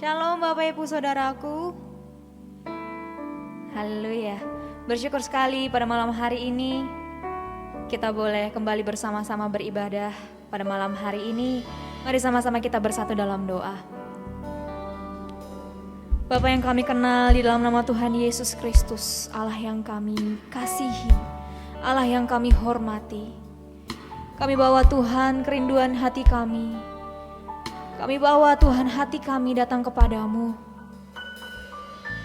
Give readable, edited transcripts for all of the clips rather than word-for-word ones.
Shalom Bapak Ibu Saudaraku. Haleluya. Bersyukur sekali pada malam hari ini kita boleh kembali bersama-sama beribadah. Pada malam hari ini mari sama-sama kita bersatu dalam doa. Bapa yang kami kenal di dalam nama Tuhan Yesus Kristus, Allah yang kami kasihi, Allah yang kami hormati. Kami bawa Tuhan kerinduan hati kami. Kami bawa Tuhan hati kami datang kepadamu.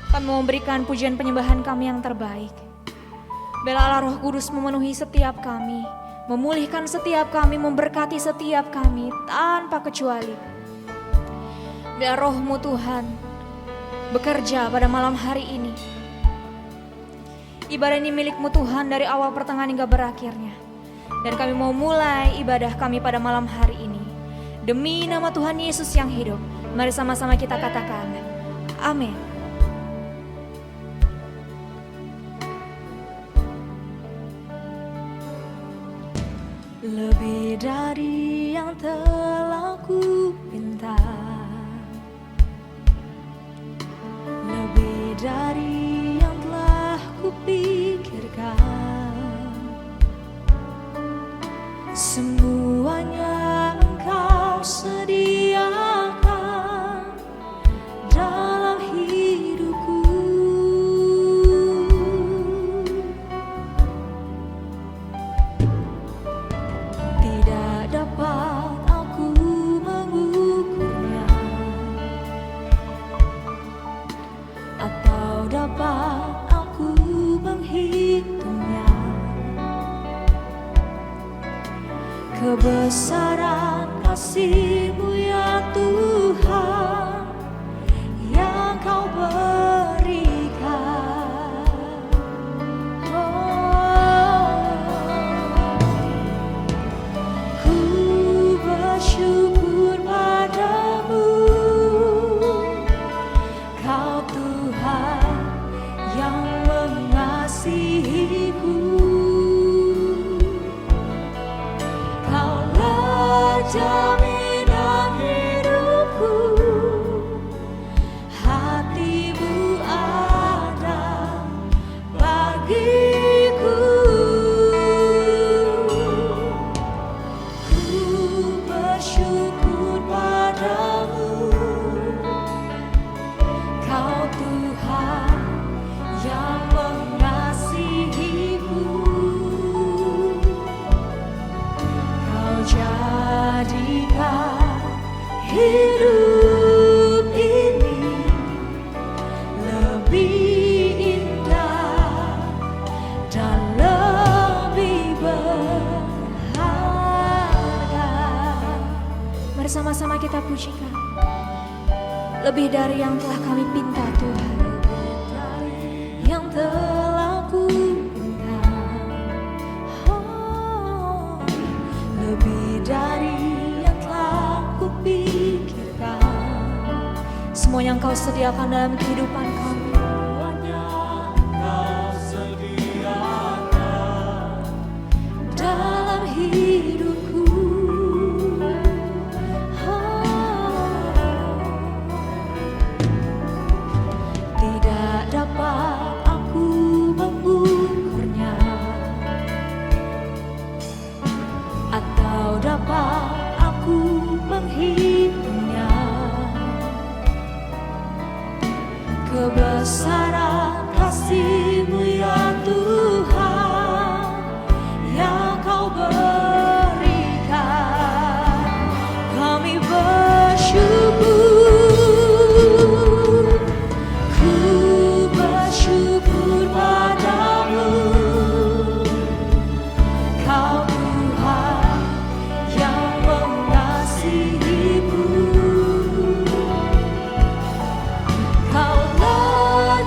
Kami memberikan pujian penyembahan kami yang terbaik. Biarlah Roh Kudus memenuhi setiap kami, memulihkan setiap kami, memberkati setiap kami tanpa kecuali. Biar Roh-Mu Tuhan bekerja pada malam hari ini. Ibadah ini milik-Mu Tuhan dari awal pertengahan hingga berakhirnya. Dan kami mau mulai ibadah kami pada malam hari ini. Demi nama Tuhan Yesus yang hidup, mari sama-sama kita katakan, amin. Lebih dari yang telah ku pinta, lebih dari yang telah ku pikirkan, semuanya Engkau sediakan dalam hidupku. Tidak dapat aku mengukurnya, atau dapat aku menghitungnya. Kebesaran kasih-Mu ya Tuhan yang Kau berikan. Ku bersyukur padamu, Kau Tuhan yang mengasihiku. Jaminan hidupku, hati-Mu ada bagiku. Ku bersyukur padamu, Kau Tuhan yang mengasihiku. Jadikan hidup ini lebih indah dan lebih berharga. Mari sama-sama kita pujikan. Lebih dari yang telah kami pinta Tuhan, yang telah ku dari yang telah kupikirkan, semua yang Kau sediakan dalam kehidupan kami. Kau sediakan dalam hidupku. Tidak dapat aku mengukurnya, atau dapat aku menghitungnya. Kebesaran kasih-Mu ya Tuhan yang Kau berikan. Kami bersyukur, ku bersyukur padamu, Kau Tuhan yang mengasihiku. Kaulah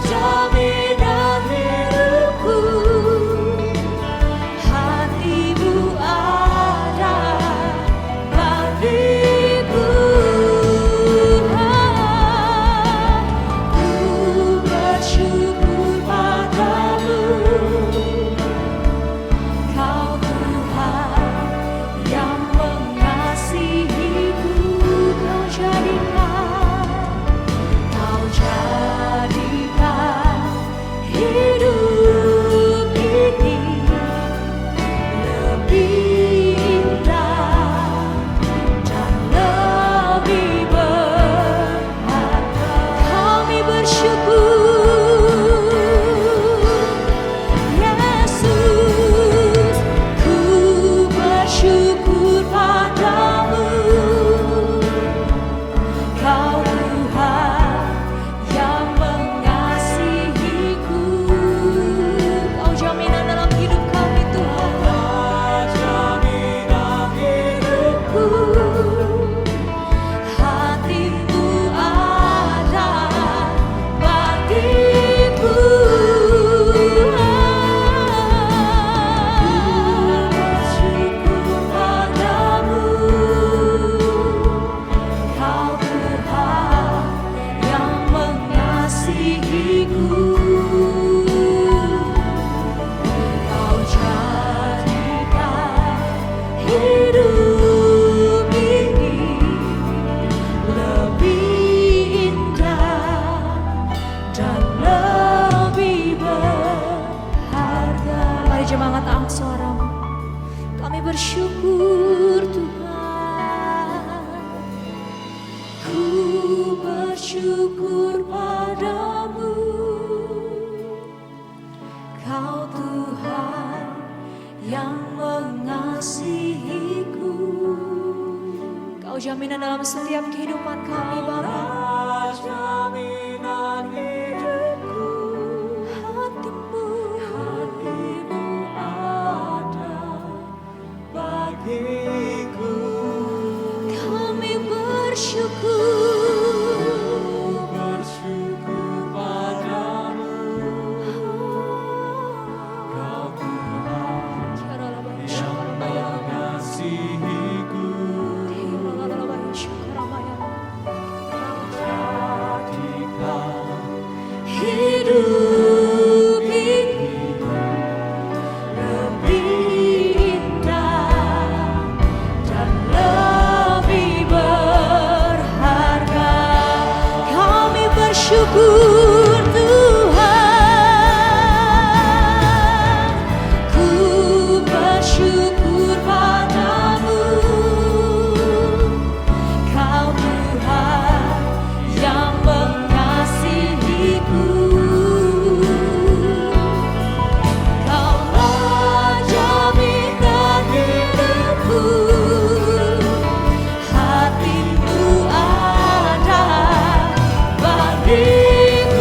bersyukur padamu, Kau Tuhan yang mengasihiku. Kau jaminan dalam setiap kehidupan kami, Bapa. Jaminan hidupku, hatimu ada bagiku. Kami bersyukur padamu, Kau Tuhan yang mengasihiku. Jadikan hidup ini lebih indah dan lebih berharga. Kami bersyukur Tuhan, ku bersyukur padamu, Kau Tuhan yang mengasihiku. Kaulah jaminan hidupku, hatimu ada bagiku.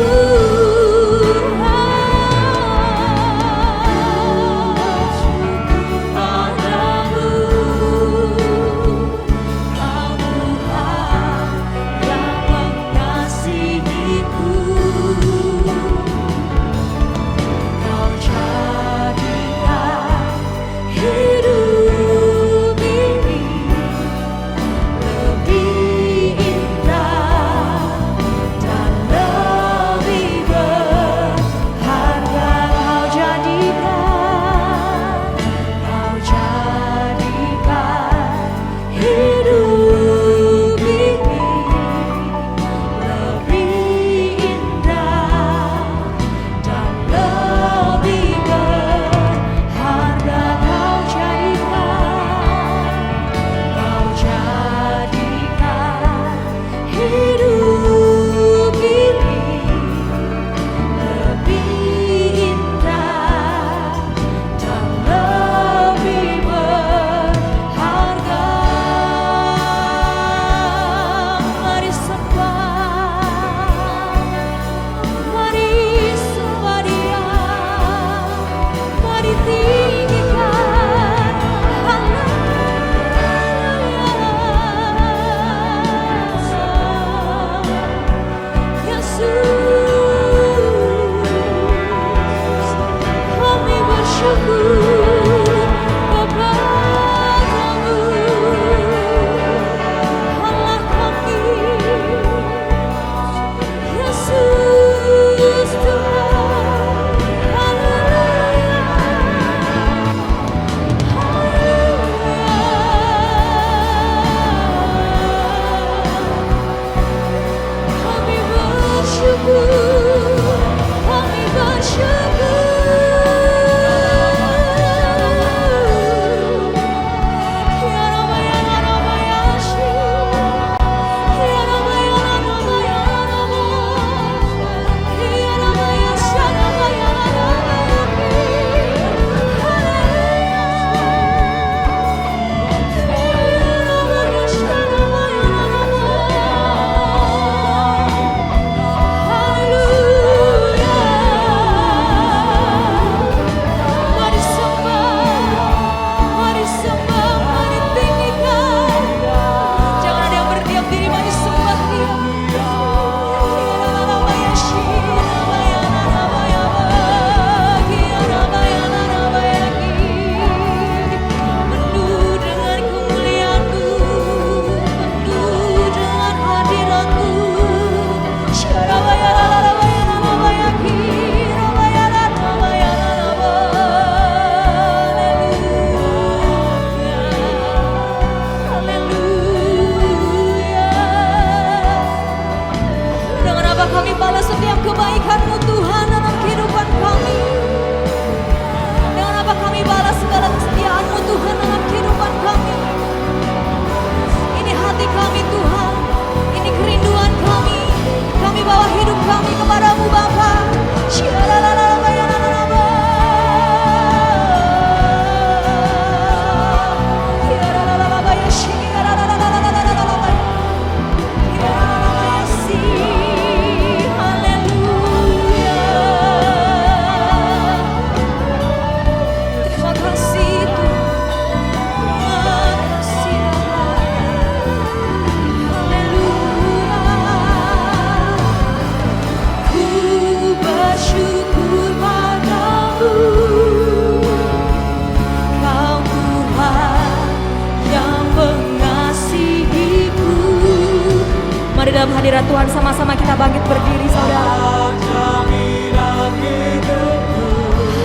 dalam hadirat Tuhan, sama-sama kita bangkit berdiri saudara. jaminan hidupku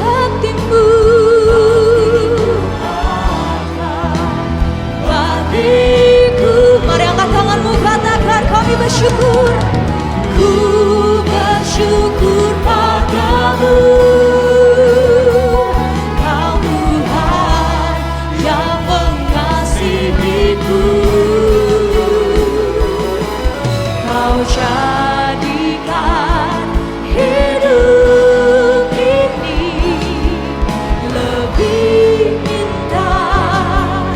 Hatimu bagiku. Mari angkat tanganmu, katakan kami bersyukur. Ku bersyukur padamu, Kau Tuhan yang mengasihiku. Kau jadikan hidup ini lebih indah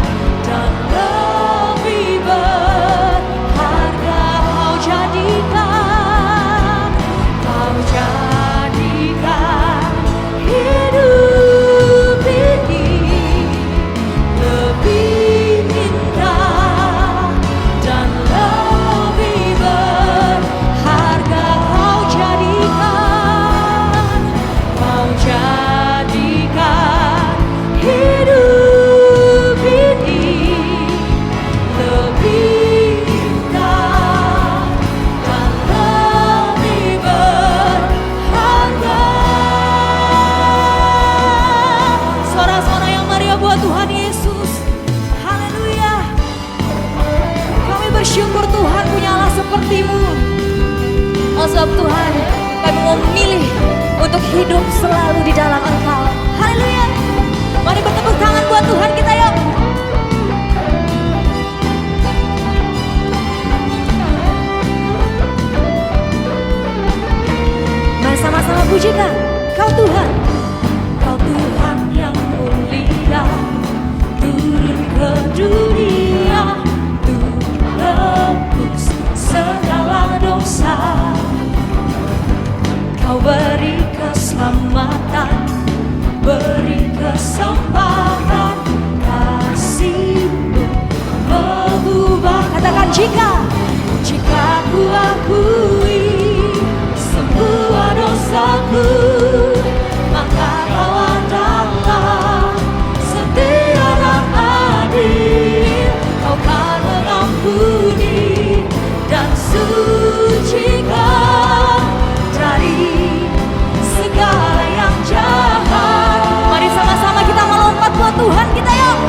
dan lebih berharga. Kau jadikan hidup ini lebih indah dan lebih berharga. Kau jadikan hidup ini lebih indah dan lebih berharga. Suara-suara yang meriah buat Tuhan Yesus. Haleluya. Kami bersyukur Tuhan punya Allah seperti-Mu. Oh sebab Tuhan, kami mau memilih untuk hidup selalu di dalam Engkau. Haleluya. Mari bertepuk tangan buat Tuhan kita yuk. Mari sama-sama pujikan Kau Tuhan. Kau Tuhan yang mulia, turun ke dunia untuk tebus segala dosa. Kau beri keselamatan, beri kesempatan, kasih-Mu mengubah. Katakan jika ku akui semua dosaku, maka Kau adalah setia dan adil. Kau kan mengampuni dan sucikan dari segala yang jahat. Mari sama-sama kita melompat buat Tuhan kita yuk.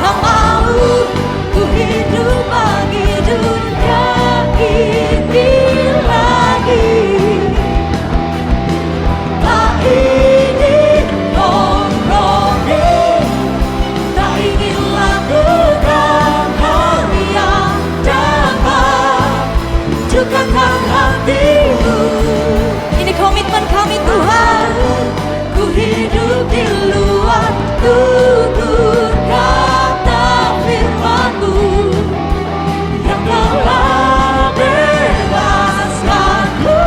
Tak mau ku hidup bagi dunia ini lagi. Tak ingin kompromi, tak ingin lakukan hal yang dapat dukakan hatimu. Ini komitmen kami Tuhan. Ku hidup di luar tutur kata firman-Mu yang telah bebaskanku.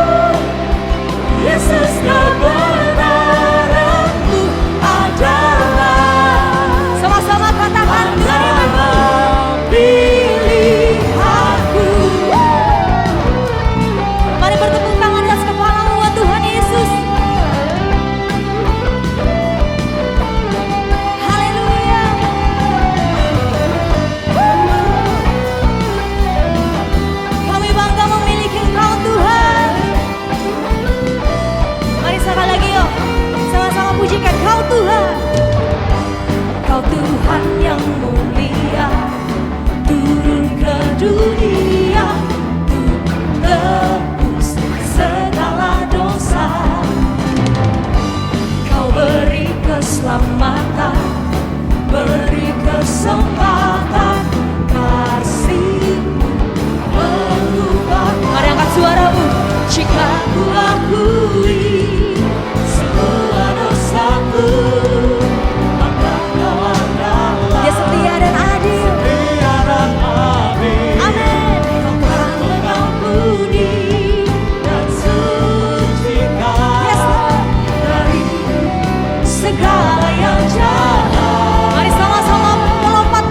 Yesus, kebenaran-Mu adalah. Sama-sama katakan pilihanku. Mari bertepuk tangan di atas kepala-Mu buat Tuhan Yesus. Haleluya. Kami bangga memiliki Engkau Tuhan. Mari sekali lagi yuk, sama-sama pujikan Kau Tuhan. Kau Tuhan yang mulia, turun ke dunia untuk tebus segala dosa. Kau beri keselamatan, beri kesempatan, kasih-Mu mengubah. Mari angkat suaramu. Jika ku akui semua dosaku, maka Kau adalah Dia setia dan adil. Amin. Kau telah mengampuni dan sucikan dari segala yang jahat. Mari sama-sama melompat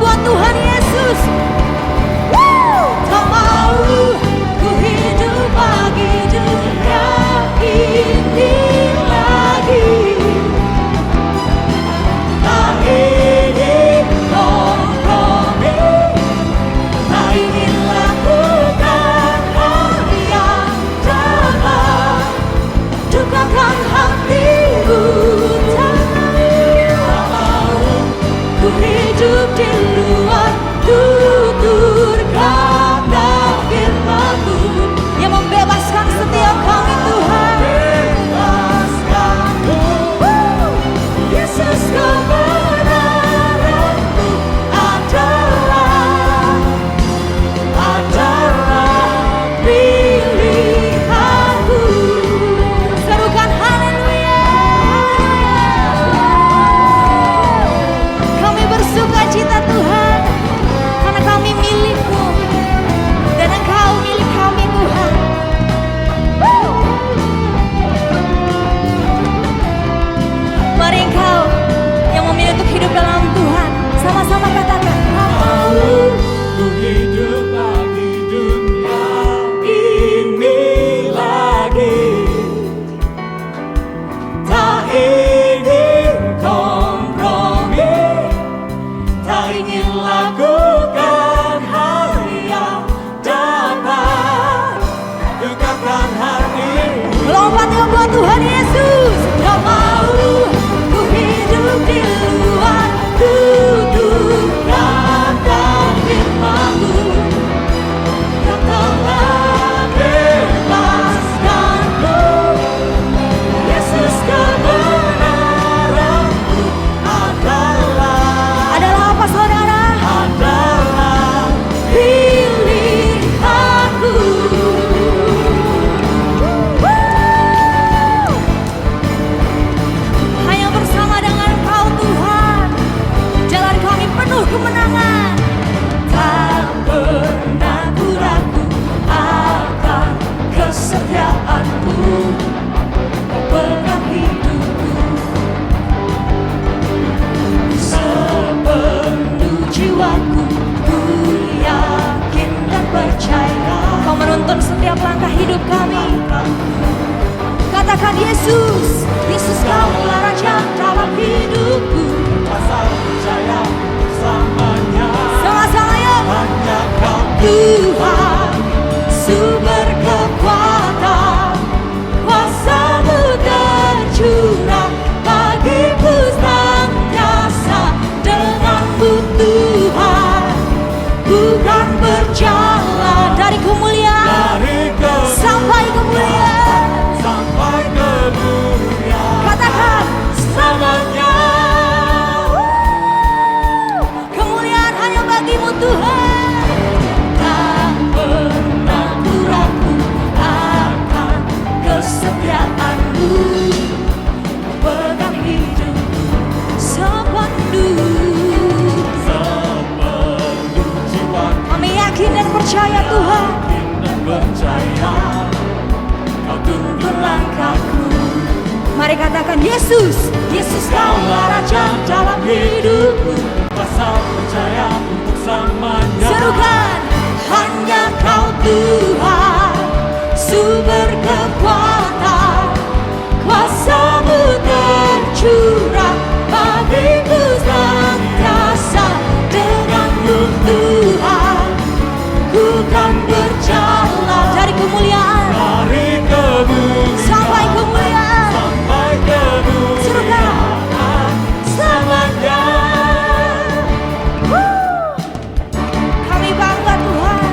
menuntun setiap langkah hidup kami. Katakan Yesus, Yesus Kaulah Raja dalam hidupku. Asal percaya selamanya. Sama-sama ya. Hanya Kau Tuhan, sumber kekuatan, kuasa-Mu tercurah bagiku senantiasa. Denganmu Tuhan, bukan berjalan dari kemuliaan sampai kemuliaan. sampai kemuliaan. Katakan Selamanya. kemuliaan hanya bagimu Tuhan. Tak pernah ku ragu akan kesetiaan-Mu. Kau pegang hidupku sepenuh. Sepenuh jiwa Kami yakin dan percaya Tuhan, dan percaya Kau tuntun langkahku. mari katakan Yesus, Yesus Kaulah Raja dalam hidupku. Asal percaya untuk selamanya. Serukan, hanya Kau Tuhan, sumber kekuatan, kuasa-Mu tercurah bagiku senantiasa. Denganmu Tuhan, ku kan berjalan dari kemuliaan Dari kemuliaan sampai kemuliaan. sampai kemuliaan selamanya. Kami bangga Tuhan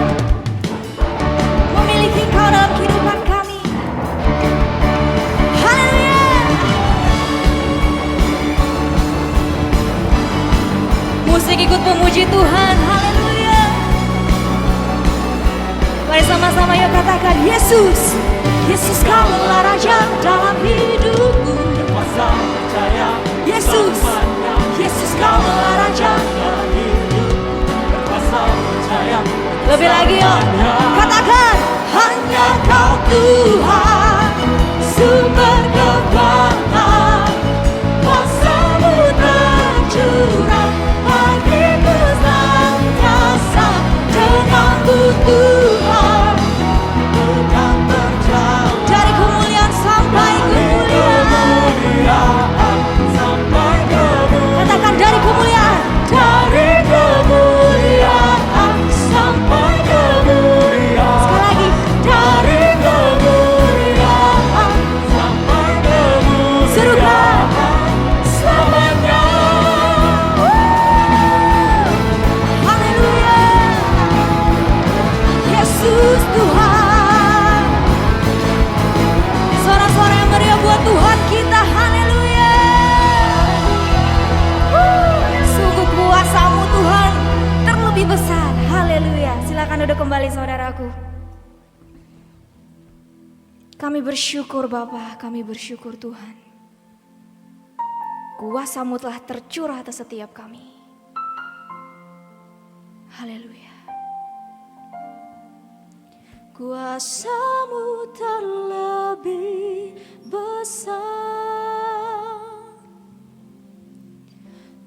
memiliki Kau dalam kehidupan kami. Haleluya. Musik ikut memuji Tuhan. Haleluya. Mari sama-sama yuk katakan Yesus, Yesus Kaulah Raja dalam hidupku. Kuasa percaya Yesus, selamanya. Yesus Kaulah Raja. Kuasa percaya Lebih lagi yuk, katakan hanya Kau Tuhan, sumber kekuatan, kuasa-Mu tercurah bagiku senantiasa. Denganmu Tuhan, bukan berjalan dari kemuliaan sampai kemuliaan. kemuliaan sampai kemuliaan. Katakan dari kemuliaan, Dari kemuliaan sampai kemuliaan. sekali lagi Dari kemuliaan sampai serukan. kemuliaan selamanya. Haleluya. Yesus Tuhan. Suara-suara yang meriah buat Tuhan kita. Haleluya. Sungguh kuasa-Mu Tuhan terlebih besar. Haleluya. Silakan duduk kembali saudaraku. Kami bersyukur Bapa, kami bersyukur Tuhan. Kuasa-Mu telah tercurah atas setiap kami. Haleluya. Kuasa-Mu terlebih besar,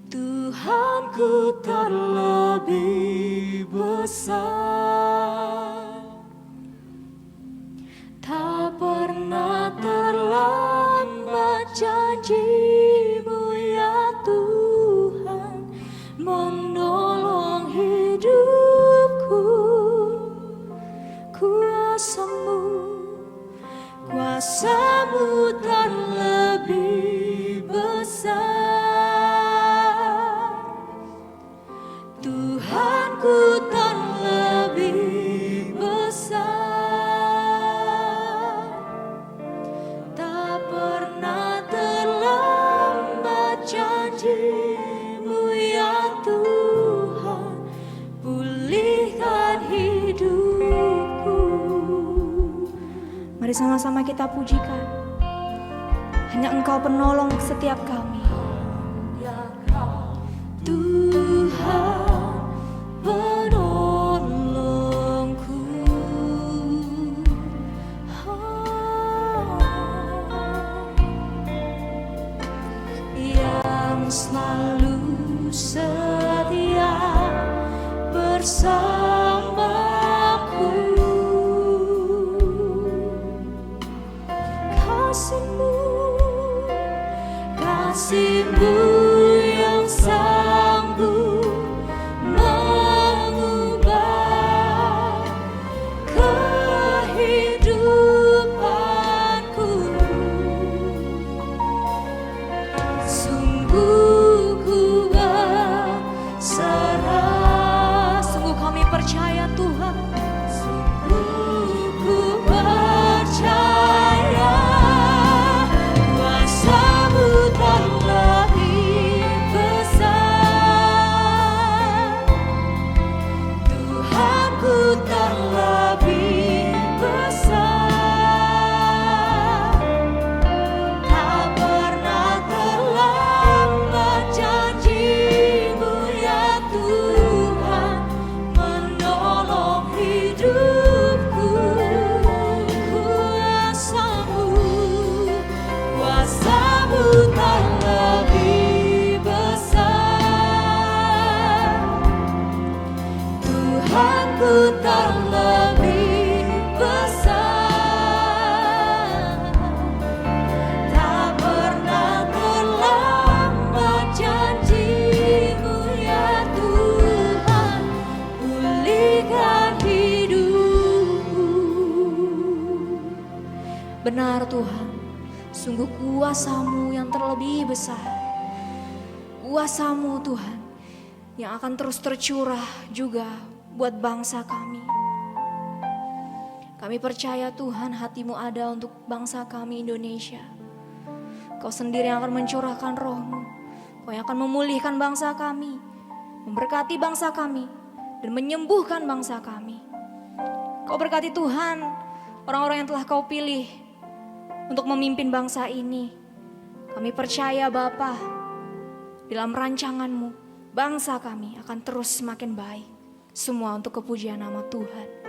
Tuhanku terlebih besar. Tak pernah terlambat janji-Mu ya Tuhan, menolong hidupku. Kuasa-Mu terlebih besar, Tuhanku terlebih besar. Tak pernah terlambat janji-Mu ya Tuhan, pulihkan hidupku. Mari sama-sama kita pujikan. Hanya Engkau penolong setiap kami. Tuhan penolongku. Yang selalu setia bersamaku. yang sanggup mengubah kehidupanku. Sungguh ku berserah, sungguh kami percaya Tuhan, sungguh ku percaya kuasa-Mu terlebih besar, Tuhanku terlebih besar. Tak pernah terlambat janji-Mu ya Tuhan, menolong hidupku. Kuasa-Mu terlebih besar, Tuhanku terlebih besar. Tak pernah terlambat janji-Mu ya Tuhan, pulihkan hidupku. Benar Tuhan, sungguh kuasa-Mu yang terlebih besar, kuasa-Mu Tuhan yang akan terus tercurah juga buat bangsa kami. Kami percaya Tuhan, hati-Mu ada untuk bangsa kami Indonesia. Kau sendiri yang akan mencurahkan roh-Mu, Kau yang akan memulihkan bangsa kami, memberkati bangsa kami, dan menyembuhkan bangsa kami. Kau berkati Tuhan orang-orang yang telah Kau pilih untuk memimpin bangsa ini. Kami percaya Bapa, dalam rancangan-Mu bangsa kami akan terus semakin baik. Semua untuk kepujian nama Tuhan.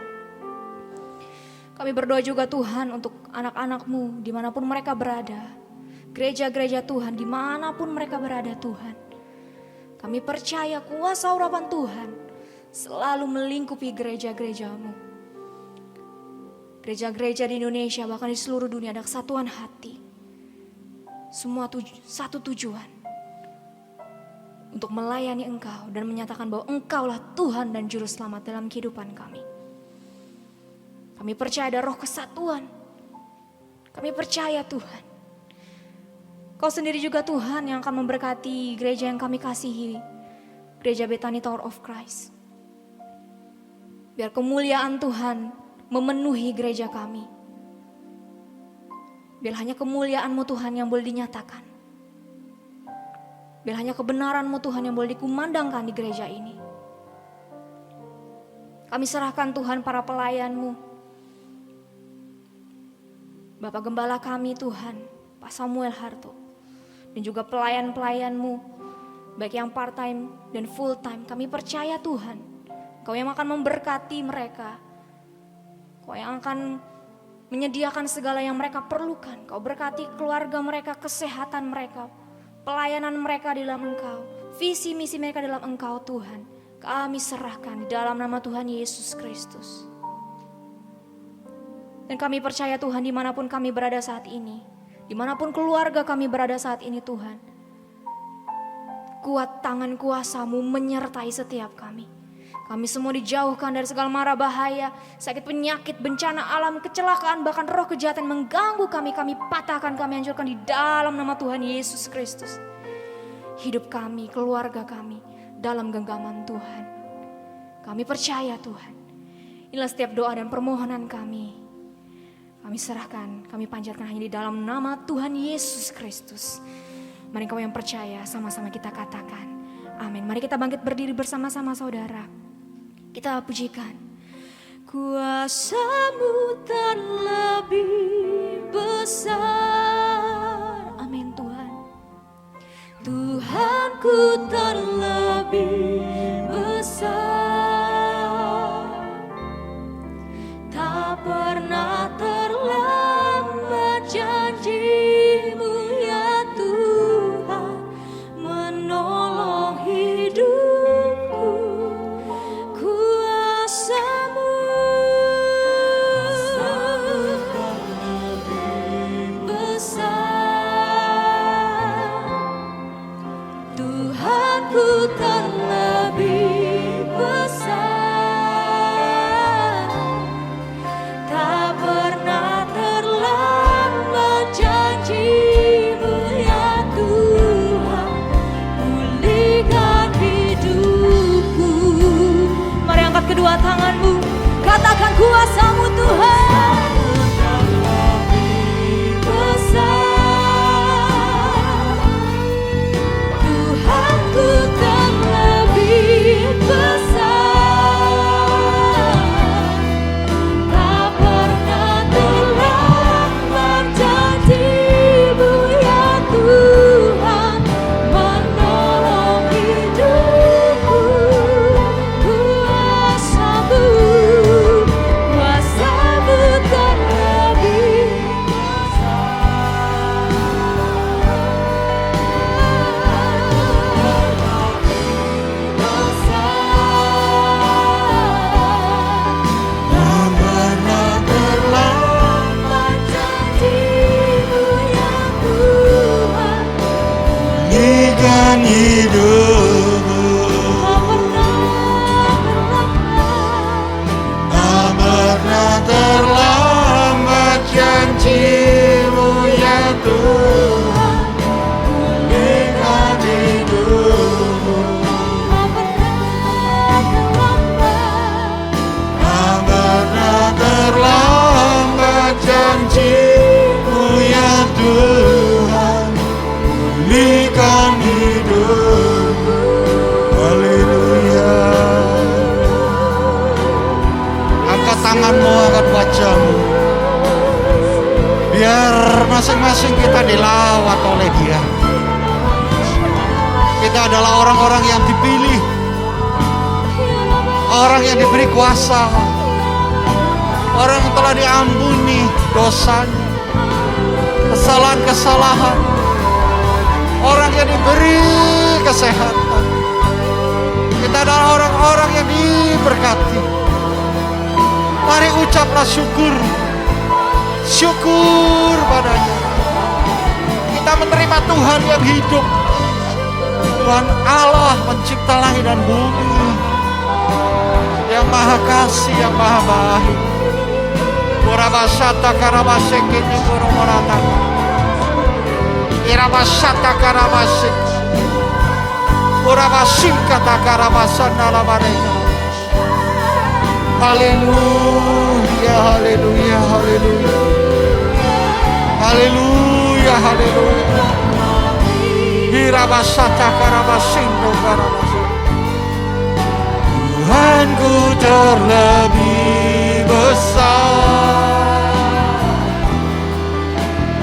Kami berdoa juga Tuhan untuk anak-anak-Mu dimanapun mereka berada. Gereja-gereja Tuhan dimanapun mereka berada Tuhan. Kami percaya kuasa urapan Tuhan selalu melingkupi gereja-gereja-Mu. Gereja-gereja di Indonesia bahkan di seluruh dunia ada kesatuan hati. Semua satu tujuan. Untuk melayani Engkau dan menyatakan bahwa Engkaulah Tuhan dan Juru Selamat dalam kehidupan kami. Kami percaya ada roh kesatuan. Kami percaya Tuhan, Kau sendiri juga Tuhan yang akan memberkati gereja yang kami kasihi, Gereja Bethany Tower of Christ. Biar kemuliaan Tuhan memenuhi gereja kami. Biar hanya kemuliaan-Mu Tuhan yang boleh dinyatakan. Biar hanya kebenaran-Mu Tuhan yang boleh dikumandangkan di gereja ini. Kami serahkan Tuhan para pelayan-Mu. Bapak Gembala kami Tuhan, Pak Samuel Harto. Dan juga pelayan-pelayan-Mu, baik yang part time dan full time. Kami percaya Tuhan, Kau yang akan memberkati mereka. Kau yang akan menyediakan segala yang mereka perlukan. Kau berkati keluarga mereka, kesehatan mereka, pelayanan mereka di dalam Engkau, visi misi mereka dalam Engkau Tuhan. Kami serahkan di dalam nama Tuhan Yesus Kristus. Dan kami percaya Tuhan dimanapun kami berada saat ini, dimanapun keluarga kami berada saat ini Tuhan, kuat tangan kuasa-Mu menyertai setiap kami. Kami semua dijauhkan dari segala mara bahaya, sakit penyakit, bencana alam, kecelakaan, bahkan roh kejahatan mengganggu kami. Kami patahkan, kami hancurkan di dalam nama Tuhan Yesus Kristus. Hidup kami, keluarga kami dalam genggaman Tuhan. Kami percaya Tuhan. Inilah setiap doa dan permohonan kami. Kami serahkan, kami panjatkan hanya di dalam nama Tuhan Yesus Kristus. Mari kau yang percaya sama-sama kita katakan amin. Mari kita bangkit berdiri bersama-sama saudara. Kita pujikan. Kuasa-Mu terlebih besar. Amin Tuhan. Tuhanku terlebih besar. Tak pernah terlambat janji-Mu ya Tuhan, menolong hidupku. Kuasa-Mu terlebih besar. hidupmu. Tak pernah terlambat janjimu ya Tuhan, pulihkan hidupmu. Tak pernah terlambat janjimu ya Tuhan, pulihkan hidupmu. Haleluya. Angkat tanganmu, angkat wajahmu. Biar masing-masing kita dilawat oleh Dia. Kita adalah orang-orang yang dipilih, orang yang diberi kuasa, orang yang telah diampuni dosanya, kesalahan-kesalahan, orang yang diberi kesehatan. Kita adalah orang-orang yang diberkati. Mari ucaplah syukur, syukur padanya. Kita menerima Tuhan yang hidup, Tuhan Allah pencipta langit dan bumi, yang maha kasih, yang maha baik. Kurabasata karabasekini kurumorata, irabasata karabasik, kurabasingkata karabasana labarena. Haleluya, haleluya, haleluya, haleluya, haleluya. Irabasata karabasindo karabasa. Tuhanku terlebih besar,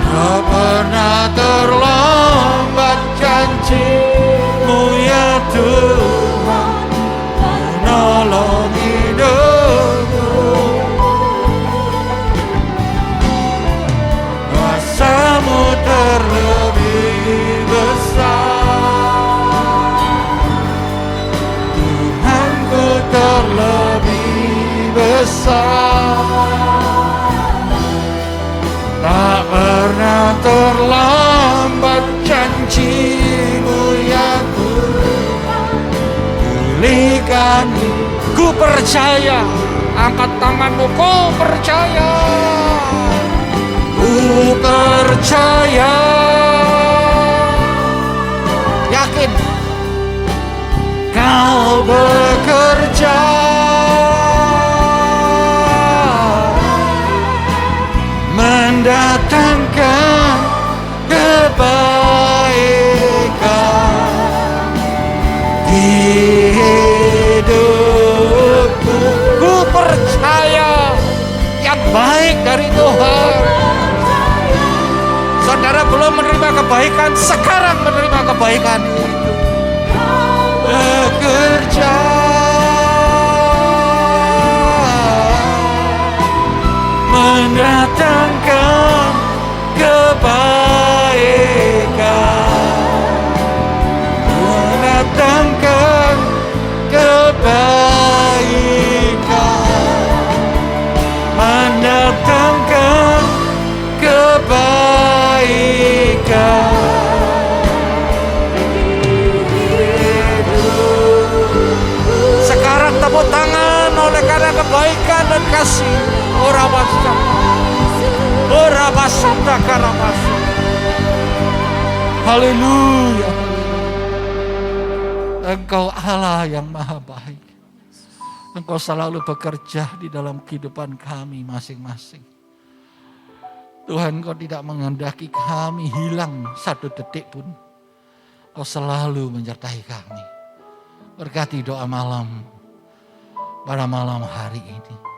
tak pernah terlambat janjimu ya Tuhan, menolong hidupku. Kuasa-Mu terlebih besar, Tuhanku terlebih besar, tak pernah terlambat janjimu ya Tuhan, pulihkan. Ku percaya, angkat tanganmu, ku percaya, ku percaya, yakin Kau bekerja mendatangkan kebaikan di hidupku. Ku percaya yang baik dari Tuhan. Saudara belum menerima kebaikan, sekarang menerima kebaikan itu. Bekerja mendatangkan kebaikan, mendatangkan kebaikan, mendatangkan kebaikan. Sekarang tepuk tangan oleh karena kebaikan dan kasih. Orabasata karabasa. Haleluya. Engkau Allah yang maha baik. Engkau selalu bekerja di dalam kehidupan kami masing-masing. Tuhan, Engkau tidak menghendaki kami hilang satu detik pun. Engkau selalu menyertai kami. Berkati doa malam pada malam hari ini.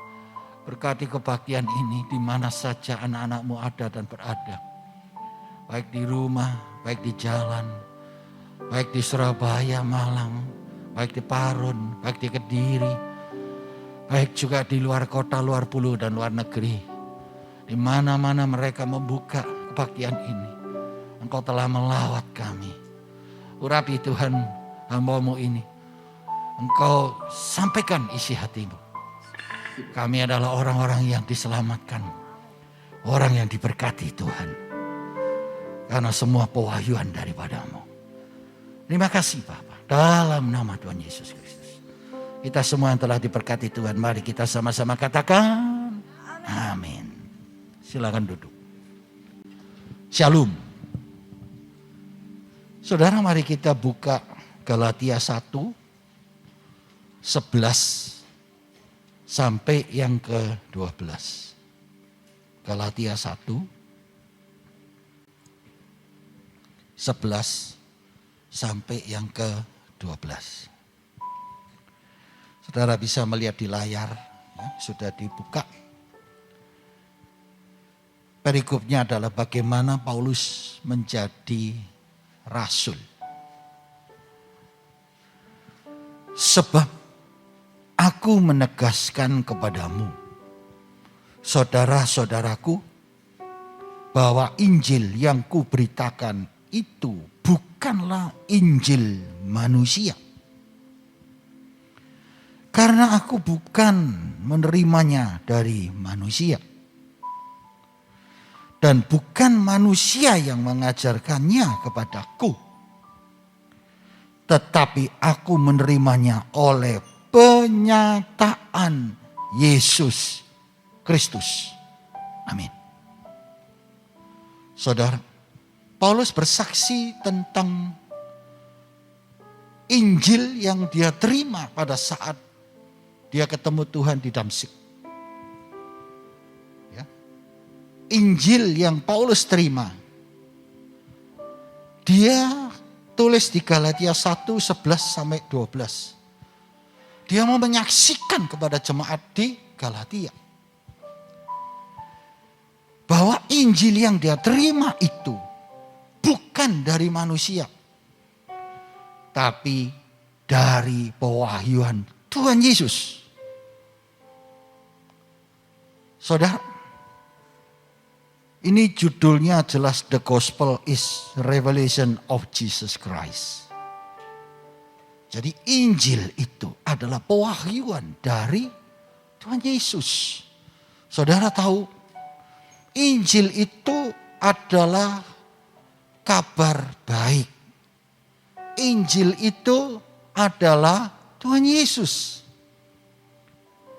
Berkati kebaktian ini di mana saja anak-anak-Mu ada dan berada. Baik di rumah, baik di jalan, baik di Surabaya, Malang, baik di Parun, baik di Kediri, baik juga di luar kota, luar pulau dan luar negeri. Di mana-mana mereka membuka kebaktian ini, Engkau telah melawat kami. Urapi Tuhan hamba-Mu ini. Engkau sampaikan isi hati-Mu. Kami adalah orang-orang yang diselamatkan, orang yang diberkati Tuhan. Karena semua pewahyuan daripada-Mu. Terima kasih Bapa, dalam nama Tuhan Yesus Kristus. Kita semua yang telah diberkati Tuhan, mari kita sama-sama katakan amin. Silakan duduk. Shalom. Saudara, mari kita buka Galatia 1, 11 sampai yang ke-12. Galatia 1, 11 sampai yang ke-12. Saudara bisa melihat di layar, ya, sudah dibuka. Perikopnya adalah bagaimana Paulus menjadi rasul. Sebab aku menegaskan kepadamu, saudara-saudaraku, bahwa Injil yang kuberitakan itu bukanlah Injil manusia. Karena aku bukan menerimanya dari manusia. Dan bukan manusia yang mengajarkannya kepadaku. Tetapi aku menerimanya oleh penyataan Yesus Kristus. Amin. Saudara, Paulus bersaksi tentang Injil yang dia terima pada saat dia ketemu Tuhan di Damsyik. Ya. Injil yang Paulus terima, dia tulis di Galatia 1, 11 sampai 12. Dia mau menyaksikan kepada jemaat di Galatia bahwa Injil yang dia terima itu bukan dari manusia, tapi dari pewahyuan Tuhan Yesus. Saudara, ini judulnya jelas, The Gospel is Revelation of Jesus Christ. Jadi Injil itu adalah pewahyuan dari Tuhan Yesus. Saudara tahu, Injil itu adalah kabar baik. Injil itu adalah Tuhan Yesus.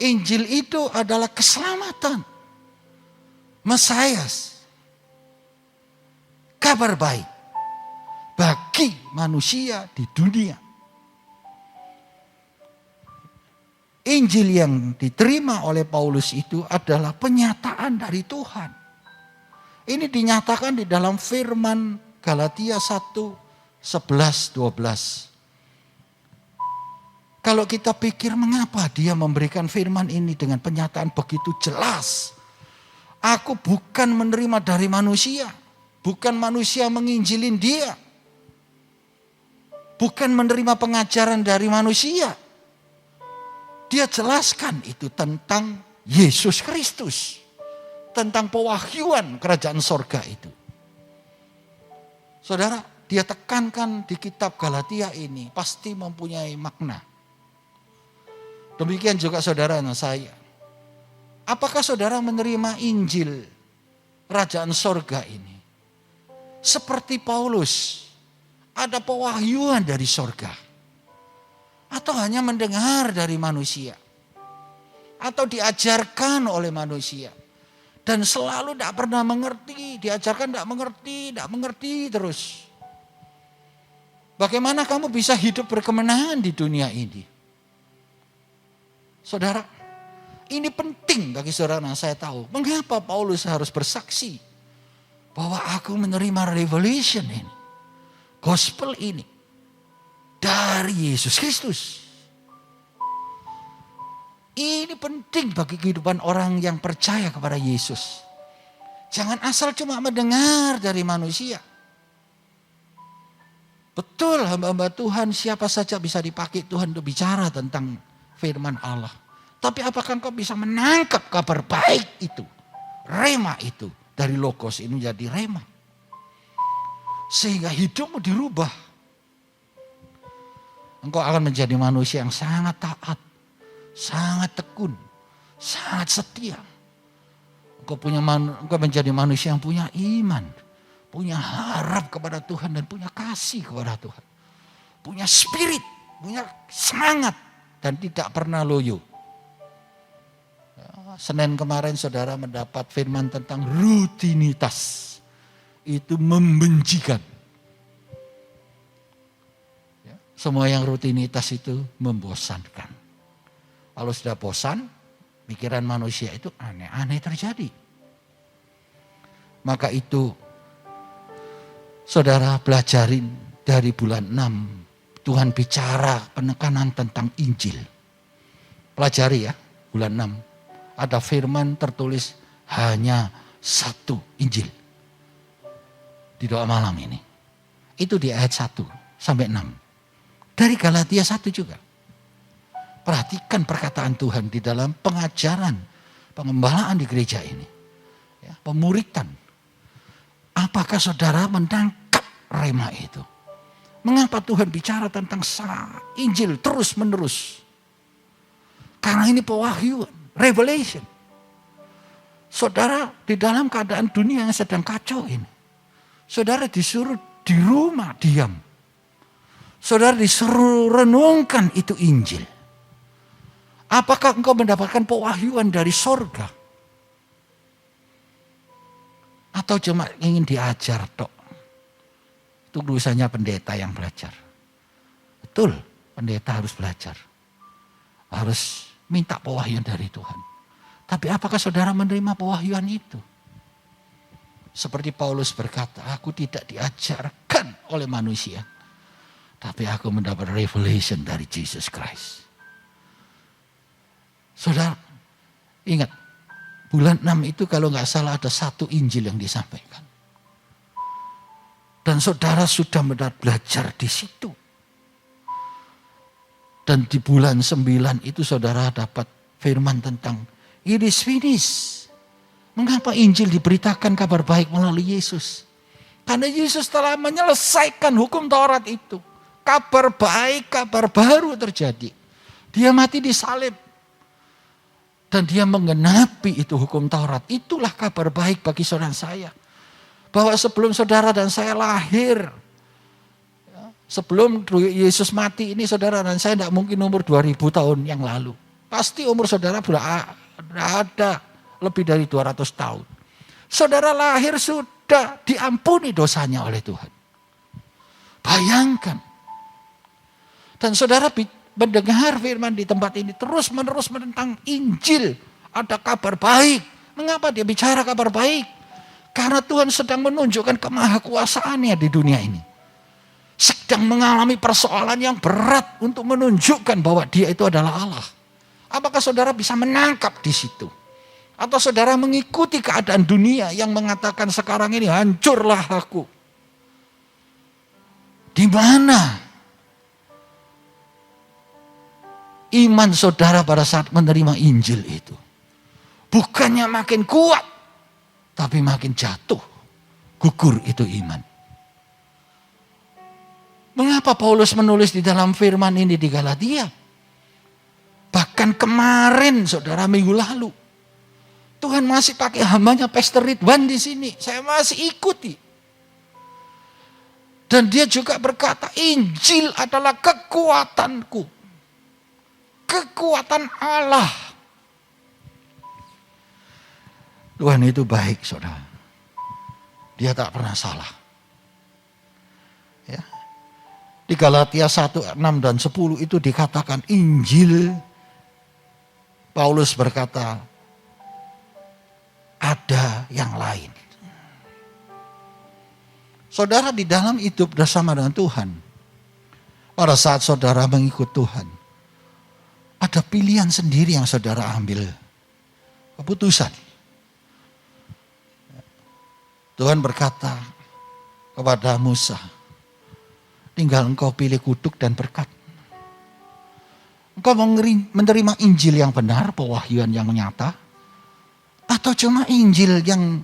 Injil itu adalah keselamatan. Mesias. Kabar baik bagi manusia di dunia. Injil yang diterima oleh Paulus itu adalah penyataan dari Tuhan. Ini dinyatakan di dalam firman Galatia 1, 11, 12. Kalau kita pikir mengapa dia memberikan firman ini dengan penyataan begitu jelas. Aku bukan menerima dari manusia. Bukan manusia menginjilin dia. Bukan menerima pengajaran dari manusia. Dia jelaskan itu tentang Yesus Kristus. Tentang pewahyuan kerajaan sorga itu. Saudara, dia tekankan di kitab Galatia ini pasti mempunyai makna. Demikian juga saudara saya. Apakah saudara menerima Injil kerajaan sorga ini? Seperti Paulus, ada pewahyuan dari sorga. Atau hanya mendengar dari manusia. Atau diajarkan oleh manusia. Dan selalu tidak pernah mengerti, diajarkan tidak mengerti terus. Bagaimana kamu bisa hidup berkemenangan di dunia ini? Saudara, ini penting bagi saudara yang saya tahu. Mengapa Paulus harus bersaksi bahwa aku menerima revelation ini, gospel ini dari Yesus Kristus. Ini penting bagi kehidupan orang yang percaya kepada Yesus. Jangan asal cuma mendengar dari manusia. Betul, hamba-hamba Tuhan siapa saja bisa dipakai Tuhan untuk bicara tentang firman Allah. Tapi apakah engkau bisa menangkap kabar baik itu? Rema itu. Dari logos ini menjadi rema. Sehingga hidupmu dirubah. Engkau akan menjadi manusia yang sangat taat. Sangat tekun. Sangat setia. Engkau menjadi manusia yang punya iman. Punya harap kepada Tuhan dan punya kasih kepada Tuhan. punya spirit, punya semangat, dan tidak pernah loyo. Senin kemarin saudara mendapat firman tentang rutinitas. Itu membencikan. Semua yang rutinitas itu membosankan. Kalau sudah bosan, pikiran manusia itu aneh-aneh terjadi. Maka itu saudara pelajarin dari bulan 6. Tuhan bicara penekanan tentang Injil. Pelajari ya, bulan 6. Ada firman tertulis hanya satu Injil. Di doa malam ini. Itu di ayat 1 sampai 6. Dari Galatia 1 juga. Perhatikan perkataan Tuhan di dalam pengajaran, pengembalaan di gereja ini. Ya, pemuritan. Apakah saudara menangkap rema itu? Mengapa Tuhan bicara tentang Injil terus menerus? Karena ini pewahyuan. Revelation. Saudara di dalam keadaan dunia yang sedang kacau ini. Saudara disuruh di rumah diam. Saudara disuruh renungkan itu Injil. Apakah engkau mendapatkan pewahyuan dari sorga? Atau cuma ingin diajar tok? Itu urusannya pendeta yang belajar. Betul, pendeta harus belajar. Harus minta pewahyuan dari Tuhan. Tapi apakah saudara menerima pewahyuan itu? Seperti Paulus berkata, aku tidak diajarkan oleh manusia. Tapi aku mendapat revelation dari Jesus Christ. Saudara, ingat, bulan 6 itu kalau nggak salah ada satu Injil yang disampaikan. Dan saudara sudah belajar di situ. Dan di bulan 9 itu saudara dapat firman tentang it is finished. Mengapa Injil diberitakan kabar baik melalui Yesus? Karena Yesus telah menyelesaikan hukum Taurat itu. Kabar baik, kabar baru terjadi. Dia mati disalib. Dan dia menggenapi itu hukum Taurat. Itulah kabar baik bagi saudara saya. Bahwa sebelum saudara dan saya lahir, sebelum Yesus mati ini saudara dan saya tidak mungkin umur 2000 tahun yang lalu. Pasti umur saudara ada lebih dari 200 tahun. Saudara lahir sudah diampuni dosanya oleh Tuhan. Bayangkan. Dan saudara mendengar firman di tempat ini terus menerus tentang Injil. Ada kabar baik. Mengapa dia bicara kabar baik? Karena Tuhan sedang menunjukkan kemahakuasaannya di dunia ini. Sedang mengalami persoalan yang berat untuk menunjukkan bahwa dia itu adalah Allah. Apakah saudara bisa menangkap di situ? Atau saudara mengikuti keadaan dunia yang mengatakan sekarang ini hancurlah aku. Di mana iman saudara pada saat menerima Injil itu? Bukannya makin kuat, tapi makin jatuh. Gugur itu iman. Mengapa Paulus menulis di dalam firman ini di Galatia? Bahkan kemarin saudara minggu lalu. Tuhan masih pakai hambanya Pastor Ridwan di sini. Saya masih ikuti. Dan dia juga berkata Injil adalah kekuatanku. Kekuatan Allah. Tuhan itu baik saudara. Dia tak pernah salah. Ya. Di Galatia 1, 6 dan 10 itu dikatakan Injil. Paulus berkata, ada yang lain. Saudara di dalam hidup bersama dengan Tuhan. Pada saat saudara mengikut Tuhan. Ada pilihan sendiri yang saudara ambil. Keputusan. Tuhan berkata kepada Musa, tinggal engkau pilih kutuk dan berkat. Engkau menerima Injil yang benar, pewahyuan yang nyata, atau cuma Injil yang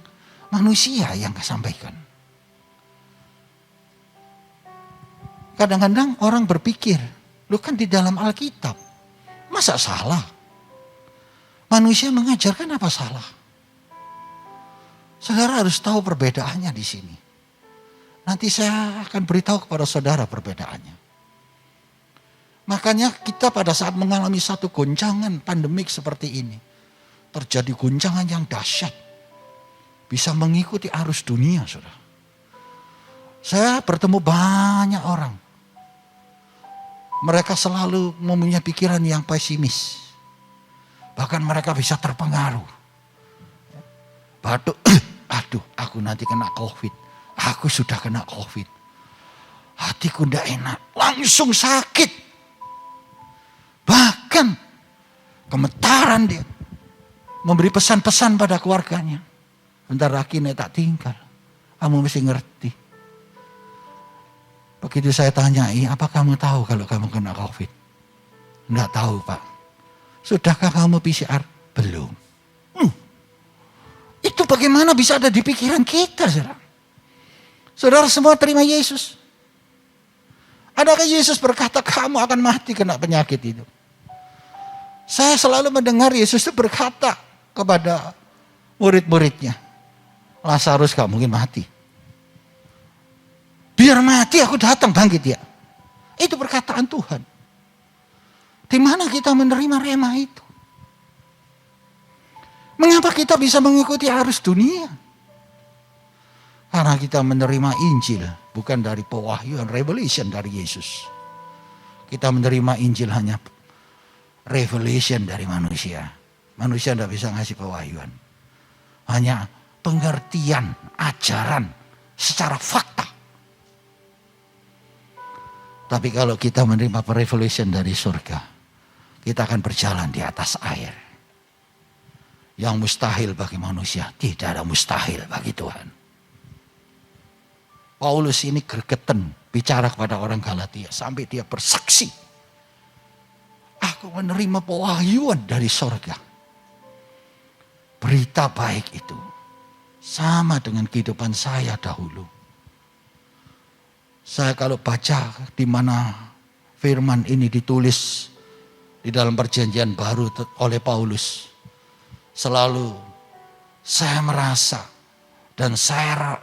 manusia yang sampaikan. Kadang-kadang orang berpikir, lu kan di dalam Alkitab, masa salah? Manusia mengajarkan apa salah? Saudara harus tahu perbedaannya di sini. Nanti saya akan beritahu kepada saudara perbedaannya. Makanya kita pada saat mengalami satu goncangan pandemik seperti ini, terjadi goncangan yang dahsyat, bisa mengikuti arus dunia, saudara. Saya bertemu banyak orang, mereka selalu mempunyai pikiran yang pesimis, bahkan mereka bisa terpengaruh. Batuk, aduh, aku nanti kena COVID, aku sudah kena COVID, hatiku tidak enak, langsung sakit. Bahkan gemetaran dia memberi pesan-pesan pada keluarganya. Bentar lagi nek tak tinggal, kamu mesti ngerti. Begitu saya tanyai, apa kamu tahu kalau kamu kena COVID? Enggak tahu, Pak. Sudahkah kamu PCR? Belum. Itu bagaimana bisa ada di pikiran kita, saudara? Saudara semua terima Yesus. Adakah Yesus berkata kamu akan mati kena penyakit itu? Saya selalu mendengar Yesus itu berkata kepada murid-muridnya, Lazarus gak mungkin mati. Biar mati aku datang bangkit ya. Itu perkataan Tuhan. Di mana kita menerima rema itu? Mengapa kita bisa mengikuti arus dunia? Karena kita menerima Injil, bukan dari pewahyuan, revelation dari Yesus. Kita menerima Injil hanya revelation dari manusia. Manusia tidak bisa ngasih pewahyuan. Hanya pengertian, ajaran secara fakta. Tapi kalau kita menerima revelation dari surga, kita akan berjalan di atas air. Yang mustahil bagi manusia, tidak ada mustahil bagi Tuhan. Paulus ini gregetan bicara kepada orang Galatia sampai dia bersaksi. Aku menerima pewahyuan dari surga. Berita baik itu sama dengan kehidupan saya dahulu. Saya kalau baca di mana firman ini ditulis di dalam perjanjian baru oleh Paulus, selalu saya merasa dan saya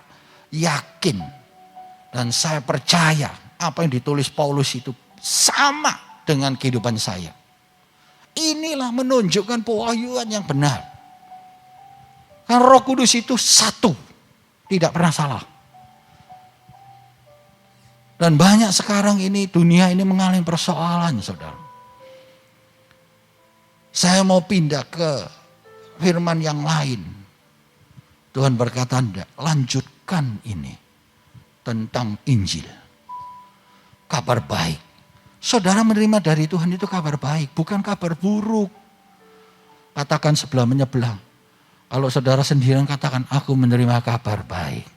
yakin dan saya percaya apa yang ditulis Paulus itu sama dengan kehidupan saya. Inilah menunjukkan pewahyuan yang benar. Karena Roh Kudus itu satu, tidak pernah salah. Dan banyak sekarang ini dunia ini mengalami persoalan, saudara. Saya mau pindah ke firman yang lain. Tuhan berkata, lanjutkan ini tentang Injil. Kabar baik. Saudara menerima dari Tuhan itu kabar baik, bukan kabar buruk. Katakan sebelah menyebelah. Kalau saudara sendirian katakan, aku menerima kabar baik.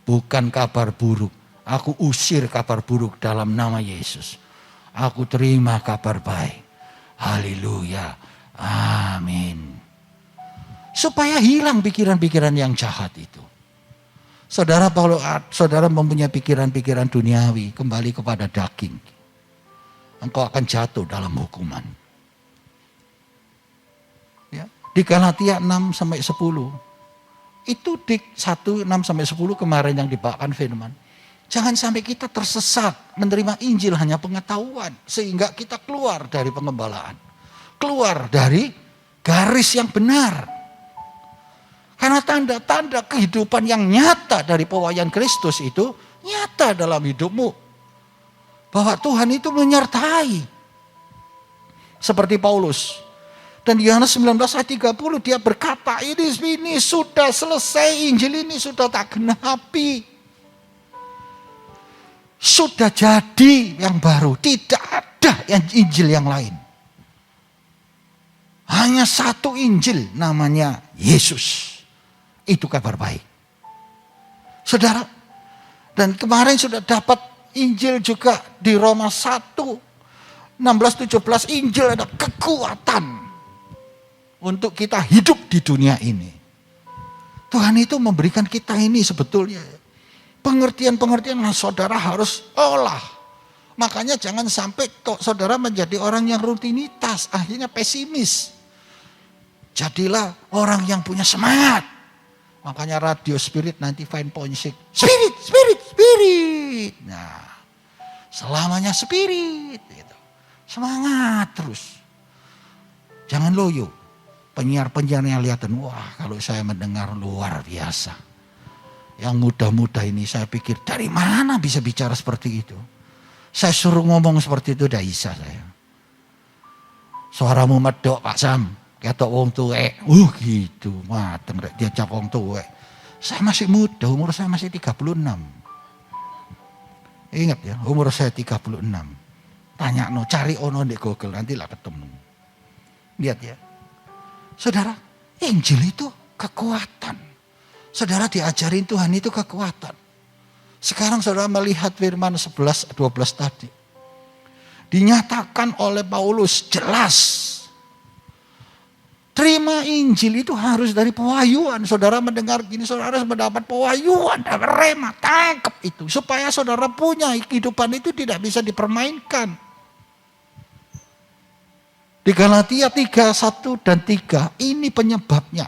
Bukan kabar buruk. Aku usir kabar buruk dalam nama Yesus. Aku terima kabar baik. Haleluya. Amin. Supaya hilang pikiran-pikiran yang jahat itu. Saudara, kalau saudara mempunyai pikiran-pikiran duniawi, kembali kepada daging, engkau akan jatuh dalam hukuman. Ya, di Galatia 6-10. Itu di 1:6-10 kemarin yang dibawakan firman. Jangan sampai kita tersesat menerima Injil hanya pengetahuan. Sehingga kita keluar dari pengembalaan. Keluar dari garis yang benar. Karena tanda-tanda kehidupan yang nyata dari pewahyuan Kristus itu nyata dalam hidupmu. Bahwa Tuhan itu menyertai. Seperti Paulus. Dan di Yohanes 19:30 dia berkata, ini sudah selesai, Injil ini sudah tak genapi. Sudah jadi yang baru, tidak ada Injil yang lain. Hanya satu Injil namanya Yesus. Itu kabar baik. Saudara, dan kemarin sudah dapat Injil juga di Roma 1:16-17. Injil ada kekuatan untuk kita hidup di dunia ini. Tuhan itu memberikan kita ini sebetulnya pengertian-pengertian yang saudara harus olah. Makanya jangan sampai saudara menjadi orang yang rutinitas, akhirnya pesimis. Jadilah orang yang punya semangat. Makanya Radio Spirit 95.6. Spirit. Nah, selamanya Spirit. Gitu. Semangat terus. Jangan loyo. Penyiar-penyiar yang lihatin, wah kalau saya mendengar luar biasa. Yang muda-muda ini saya pikir dari mana bisa bicara seperti itu. Saya suruh ngomong seperti itu udah bisa saya. Suaramu medok Pak Sam, ketok wong tuwek. Gitu, mateng rek diajak wong tuwek. Saya masih muda, umur saya masih 36. Ingat ya, umur saya 36. Tanya no, cari ono di Google, nanti lah ketemu. Lihat ya. Saudara, Injil itu kekuatan. Saudara diajarin Tuhan itu kekuatan. Sekarang saudara melihat firman 11-12 tadi. Dinyatakan oleh Paulus jelas. Terima Injil itu harus dari pewahyuan. Saudara mendengar gini, saudara harus mendapat pewahyuan dari rema. Tangkap itu. Supaya saudara punya kehidupan itu tidak bisa dipermainkan. Di Galatia 3, 1 dan 3 ini penyebabnya.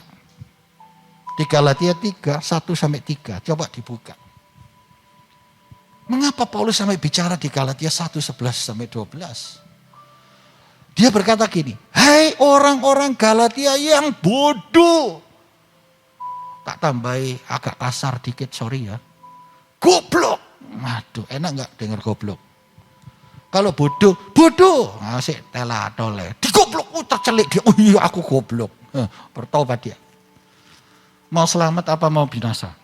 Di Galatia 3, 1-3. Coba dibuka. Mengapa Paulus sampai bicara di Galatia 1, 11-12? Dia berkata gini, hai orang-orang Galatia yang bodoh. Tak tambahi agak kasar dikit, sorry ya. Goblok. Waduh, enak gak dengar goblok? Kalau bodoh, bodoh. Asik tela tole. Digoblok, tercelik dia. Oh iya aku goblok. Bertobat dia. Mau selamat apa mau binasa?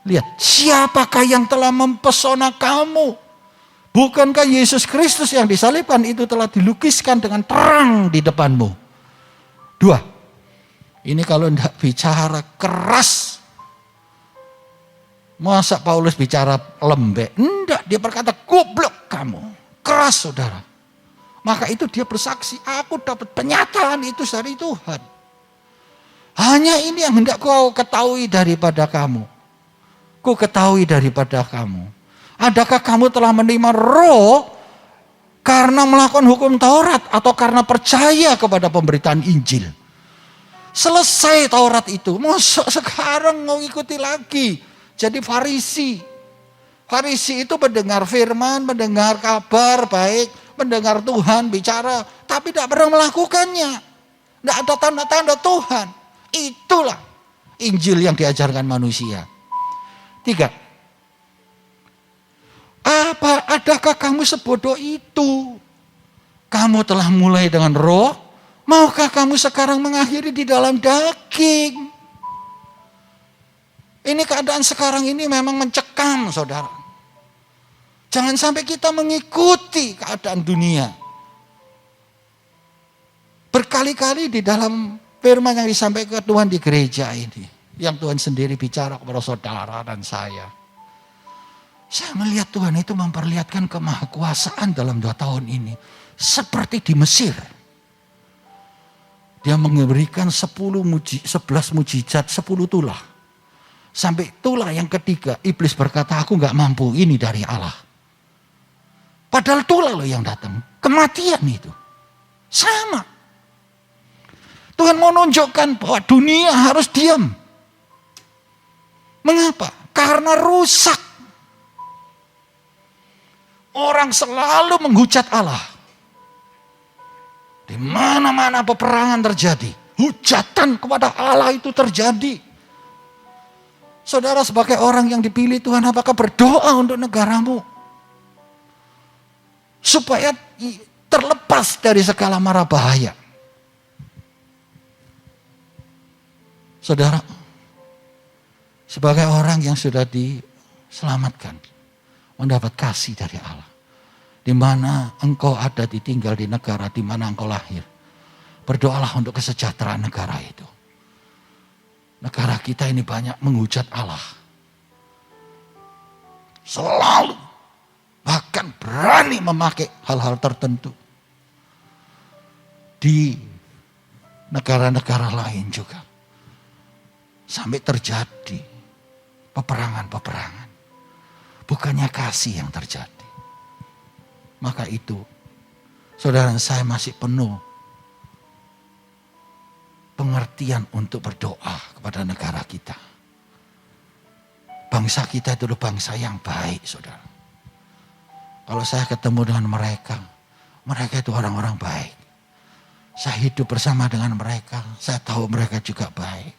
Lihat, siapakah yang telah mempesona kamu? Bukankah Yesus Kristus yang disalibkan itu telah dilukiskan dengan terang di depanmu? 2. Ini kalau tidak bicara keras. Masa Paulus bicara lembek? Enggak, dia berkata goblok kamu. Keras saudara. Maka itu dia bersaksi, aku dapat penyataan itu dari Tuhan. Hanya ini yang hendak kau ketahui daripada kamu. Ku ketahui daripada kamu. Adakah kamu telah menerima roh karena melakukan hukum Taurat atau karena percaya kepada pemberitaan Injil? Selesai Taurat itu, masa sekarang mau ikuti lagi jadi Farisi. Farisi itu mendengar firman, mendengar kabar baik, mendengar Tuhan bicara, tapi tidak pernah melakukannya. Tidak ada tanda-tanda Tuhan. Itulah Injil yang diajarkan manusia. 3. Adakah kamu sebodoh itu? Kamu telah mulai dengan roh, maukah kamu sekarang mengakhiri di dalam daging? Ini keadaan sekarang ini memang mencekam, saudara. Jangan sampai kita mengikuti keadaan dunia. Berkali-kali di dalam firman yang disampaikan Tuhan di gereja ini, yang Tuhan sendiri bicara kepada saudara dan saya. Saya melihat Tuhan itu memperlihatkan kemahakuasaan dalam 2 tahun ini. Seperti di Mesir. Dia memberikan 11 mujizat, 10 tulah. Sampai tulah yang ketiga, iblis berkata, aku gak mampu, ini dari Allah. Padahal tulah loh yang datang. Kematian itu. Sama. Tuhan mau menunjukkan bahwa dunia harus diam. Mengapa? Karena rusak. Orang selalu menghujat Allah. Di mana-mana peperangan terjadi, hujatan kepada Allah itu terjadi. Saudara sebagai orang yang dipilih Tuhan, apakah berdoa untuk negaramu? Supaya terlepas dari segala mara bahaya. Saudara, sebagai orang yang sudah diselamatkan, mendapat kasih dari Allah. Di mana engkau ada ditinggal di negara di mana engkau lahir. Berdoalah untuk kesejahteraan negara itu. Negara kita ini banyak menghujat Allah. Selalu. Bahkan berani memakai hal-hal tertentu. Di negara-negara lain juga. Sampai terjadi peperangan-peperangan. Bukannya kasih yang terjadi. Maka itu, saudara saya masih penuh pengertian untuk berdoa kepada negara kita. Bangsa kita itu adalah bangsa yang baik, saudara. Kalau saya ketemu dengan mereka, Mereka itu orang-orang baik. Saya hidup bersama dengan mereka. Saya tahu mereka juga baik.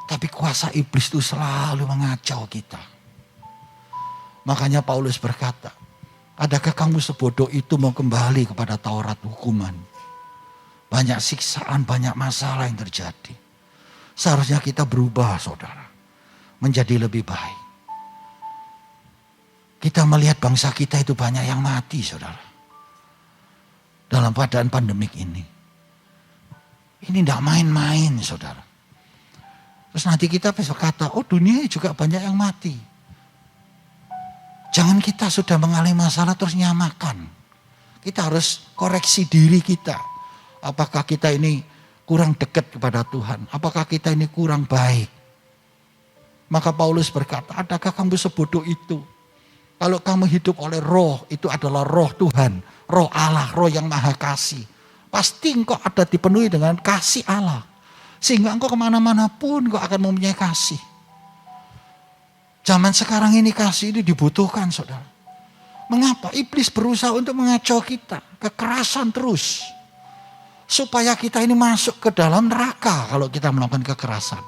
Tapi kuasa iblis itu selalu mengacau kita. Makanya Paulus berkata, adakah kamu sebodoh itu mau kembali kepada Taurat hukuman? Banyak siksaan, banyak masalah yang terjadi. Seharusnya kita berubah, saudara. Menjadi lebih baik. Kita melihat bangsa kita itu banyak yang mati, saudara. Dalam keadaan pandemik ini. Ini tidak main-main, saudara. Terus nanti kita besok kata, oh dunia juga banyak yang mati. Jangan kita sudah mengalami masalah terus nyamakan. Kita harus koreksi diri kita. Apakah kita ini kurang dekat kepada Tuhan? Apakah kita ini kurang baik? Maka Paulus berkata, adakah kamu sebodoh itu? Kalau kamu hidup oleh roh, itu adalah roh Tuhan. Roh Allah, roh yang maha kasih. Pasti engkau ada dipenuhi dengan kasih Allah. Sehingga engkau kemana-mana pun engkau akan mempunyai kasih. Zaman sekarang ini kasih ini dibutuhkan, saudara. Mengapa? Iblis berusaha untuk mengacau kita. Kekerasan terus. Supaya kita ini masuk ke dalam neraka kalau kita melakukan kekerasan.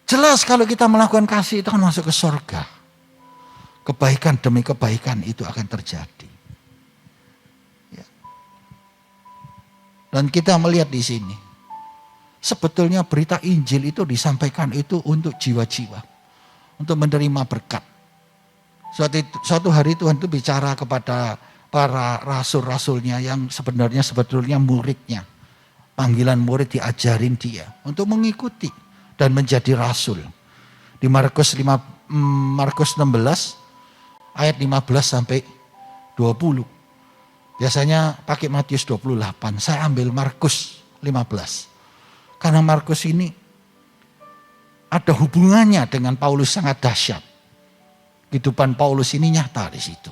Jelas kalau kita melakukan kasih itu akan masuk ke surga. Kebaikan demi kebaikan itu akan terjadi. Ya. Dan kita melihat di sini. Sebetulnya berita Injil itu disampaikan itu untuk jiwa-jiwa. Untuk menerima berkat. Suatu hari Tuhan itu bicara kepada para rasul-rasulnya yang sebetulnya muridnya. Panggilan murid diajarin dia untuk mengikuti dan menjadi rasul. Di Markus 16 ayat 15 sampai 20. Biasanya pakai Matius 28. Saya ambil Markus 15. Karena Markus ini ada hubungannya dengan Paulus sangat dahsyat. Kehidupan Paulus ini nyata di situ.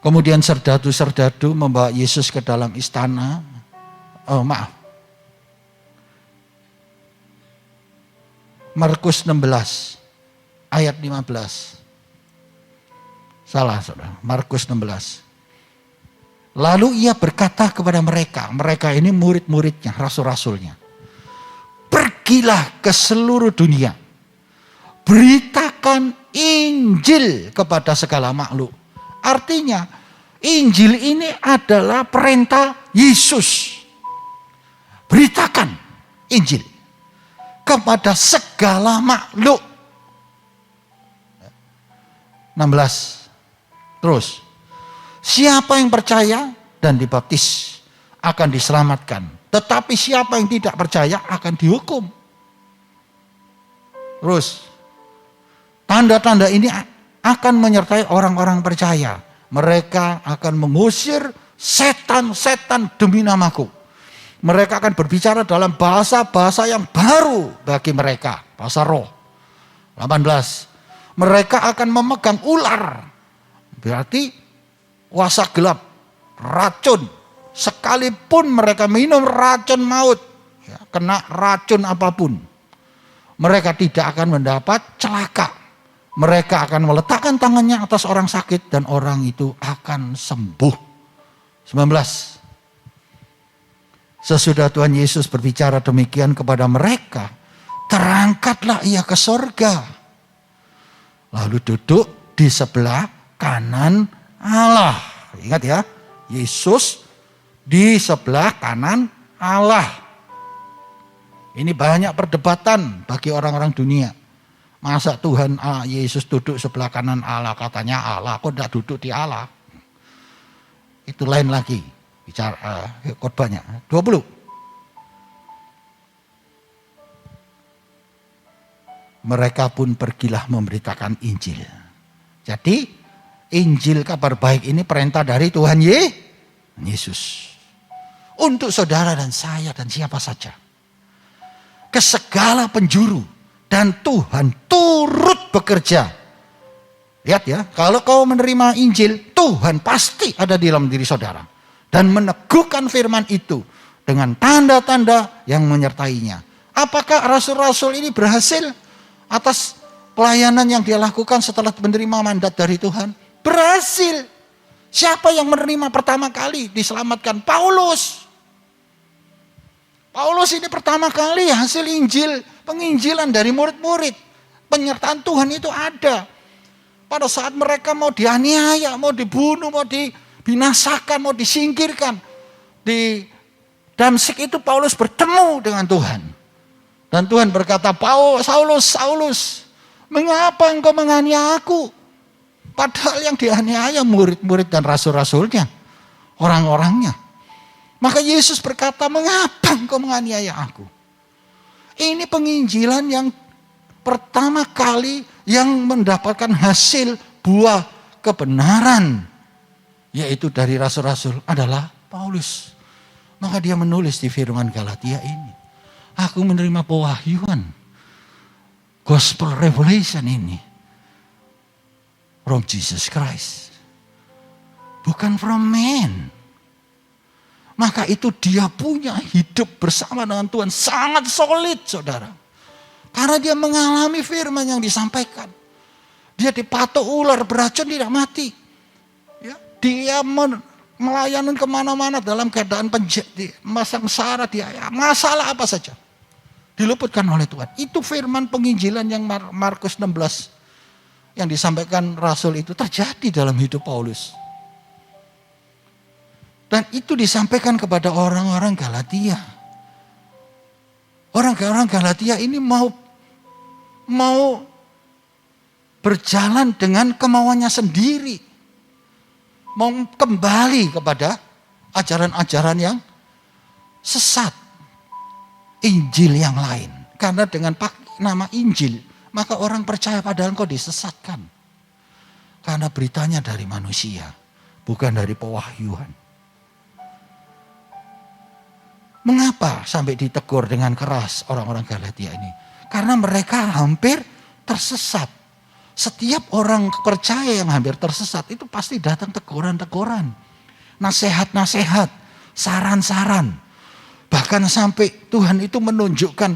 Kemudian serdadu-serdadu membawa Yesus ke dalam istana. Markus 16 ayat 15. Salah, saudara. Markus 16. Lalu ia berkata kepada mereka. Mereka ini murid-muridnya, rasul-rasulnya. Pergilah ke seluruh dunia. Beritakan Injil kepada segala makhluk. Artinya Injil ini adalah perintah Yesus. Beritakan Injil kepada segala makhluk. 16. Terus. Siapa yang percaya dan dibaptis akan diselamatkan. Tetapi siapa yang tidak percaya akan dihukum. Terus. Tanda-tanda ini akan menyertai orang-orang percaya. Mereka akan mengusir setan-setan demi namaku. Mereka akan berbicara dalam bahasa-bahasa yang baru bagi mereka. Bahasa roh. 18. Mereka akan memegang ular. Berarti kuasa gelap. Racun. Sekalipun mereka minum racun maut. Ya, kena racun apapun. Mereka tidak akan mendapat celaka. Mereka akan meletakkan tangannya atas orang sakit dan orang itu akan sembuh. 19. Sesudah Tuhan Yesus berbicara demikian kepada mereka, terangkatlah ia ke surga. Lalu duduk di sebelah kanan Allah. Ingat ya, Yesus di sebelah kanan Allah. Ini banyak perdebatan bagi orang-orang dunia. Masa Tuhan Yesus duduk sebelah kanan Allah, katanya Allah, kok tidak duduk di Allah? Itu lain lagi bicara khotbahnya. 20. Mereka pun pergilah memberitakan Injil. Jadi Injil kabar baik ini perintah dari Tuhan Yesus. Untuk saudara dan saya dan siapa saja. Ke segala penjuru. Dan Tuhan turut bekerja. Lihat ya, kalau kau menerima Injil, Tuhan pasti ada di dalam diri saudara. Dan meneguhkan firman itu dengan tanda-tanda yang menyertainya. Apakah rasul-rasul ini berhasil? atas pelayanan yang dia lakukan setelah menerima mandat dari Tuhan? Berhasil. Siapa yang menerima pertama kali diselamatkan? Paulus. Paulus ini pertama kali hasil penginjilan dari murid-murid. Penyertaan Tuhan itu ada. Pada saat mereka mau dianiaya, mau dibunuh, mau dibinasakan, mau disingkirkan. Di Damsyik itu Paulus bertemu dengan Tuhan. Dan Tuhan berkata, Saulus, Saulus, mengapa engkau menganiaya aku? Padahal yang dianiaya murid-murid dan rasul-rasulnya, orang-orangnya. Maka Yesus berkata, mengapa engkau menganiaya aku? Ini penginjilan yang pertama kali yang mendapatkan hasil buah kebenaran. Yaitu dari rasul-rasul adalah Paulus. Maka dia menulis di firman Galatia ini. Aku menerima pewahyuan. Gospel revelation ini. From Jesus Christ. Bukan from man. Maka itu dia punya hidup bersama dengan Tuhan. Sangat solid saudara. Karena dia mengalami firman yang disampaikan. Dia dipatok ular beracun tidak mati. Ya, dia melayani kemana-mana dalam keadaan sengsara. Masalah apa saja. Diluputkan oleh Tuhan. Itu firman penginjilan yang Markus 16. Yang disampaikan Rasul itu terjadi dalam hidup Paulus. Dan itu disampaikan kepada orang-orang Galatia. Orang-orang Galatia ini mau berjalan dengan kemauannya sendiri. Mau kembali kepada ajaran-ajaran yang sesat. Injil yang lain. Karena dengan nama Injil, maka orang percaya padahal engkau disesatkan. Karena beritanya dari manusia, bukan dari pewahyuan. Mengapa sampai ditegur dengan keras orang-orang Galatia ini? Karena mereka hampir tersesat. Setiap orang percaya yang hampir tersesat itu pasti datang teguran-teguran. Nasihat-nasihat, saran-saran. Bahkan sampai Tuhan itu menunjukkan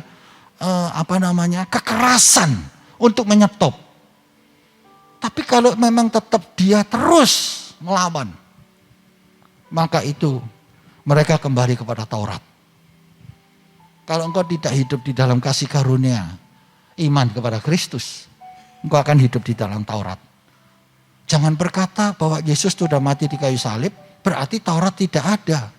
kekerasan untuk menyetop. Tapi kalau memang tetap dia terus melawan, maka itu mereka kembali kepada Taurat. Kalau engkau tidak hidup di dalam kasih karunia, iman kepada Kristus, engkau akan hidup di dalam Taurat. Jangan berkata bahwa Yesus sudah mati di kayu salib, berarti Taurat tidak ada.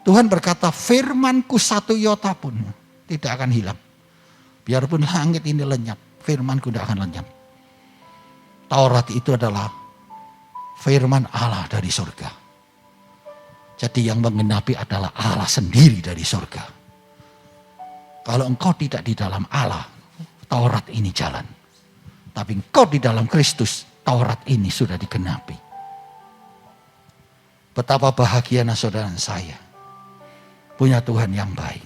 Tuhan berkata, firmanku satu iota pun tidak akan hilang. Biarpun langit ini lenyap, firmanku tidak akan lenyap. Taurat itu adalah firman Allah dari surga. Jadi yang menggenapi adalah Allah sendiri dari surga. Kalau engkau tidak di dalam Allah, Taurat ini jalan. Tapi engkau di dalam Kristus, Taurat ini sudah digenapi. Betapa bahagianya saudara saya. Punya Tuhan yang baik.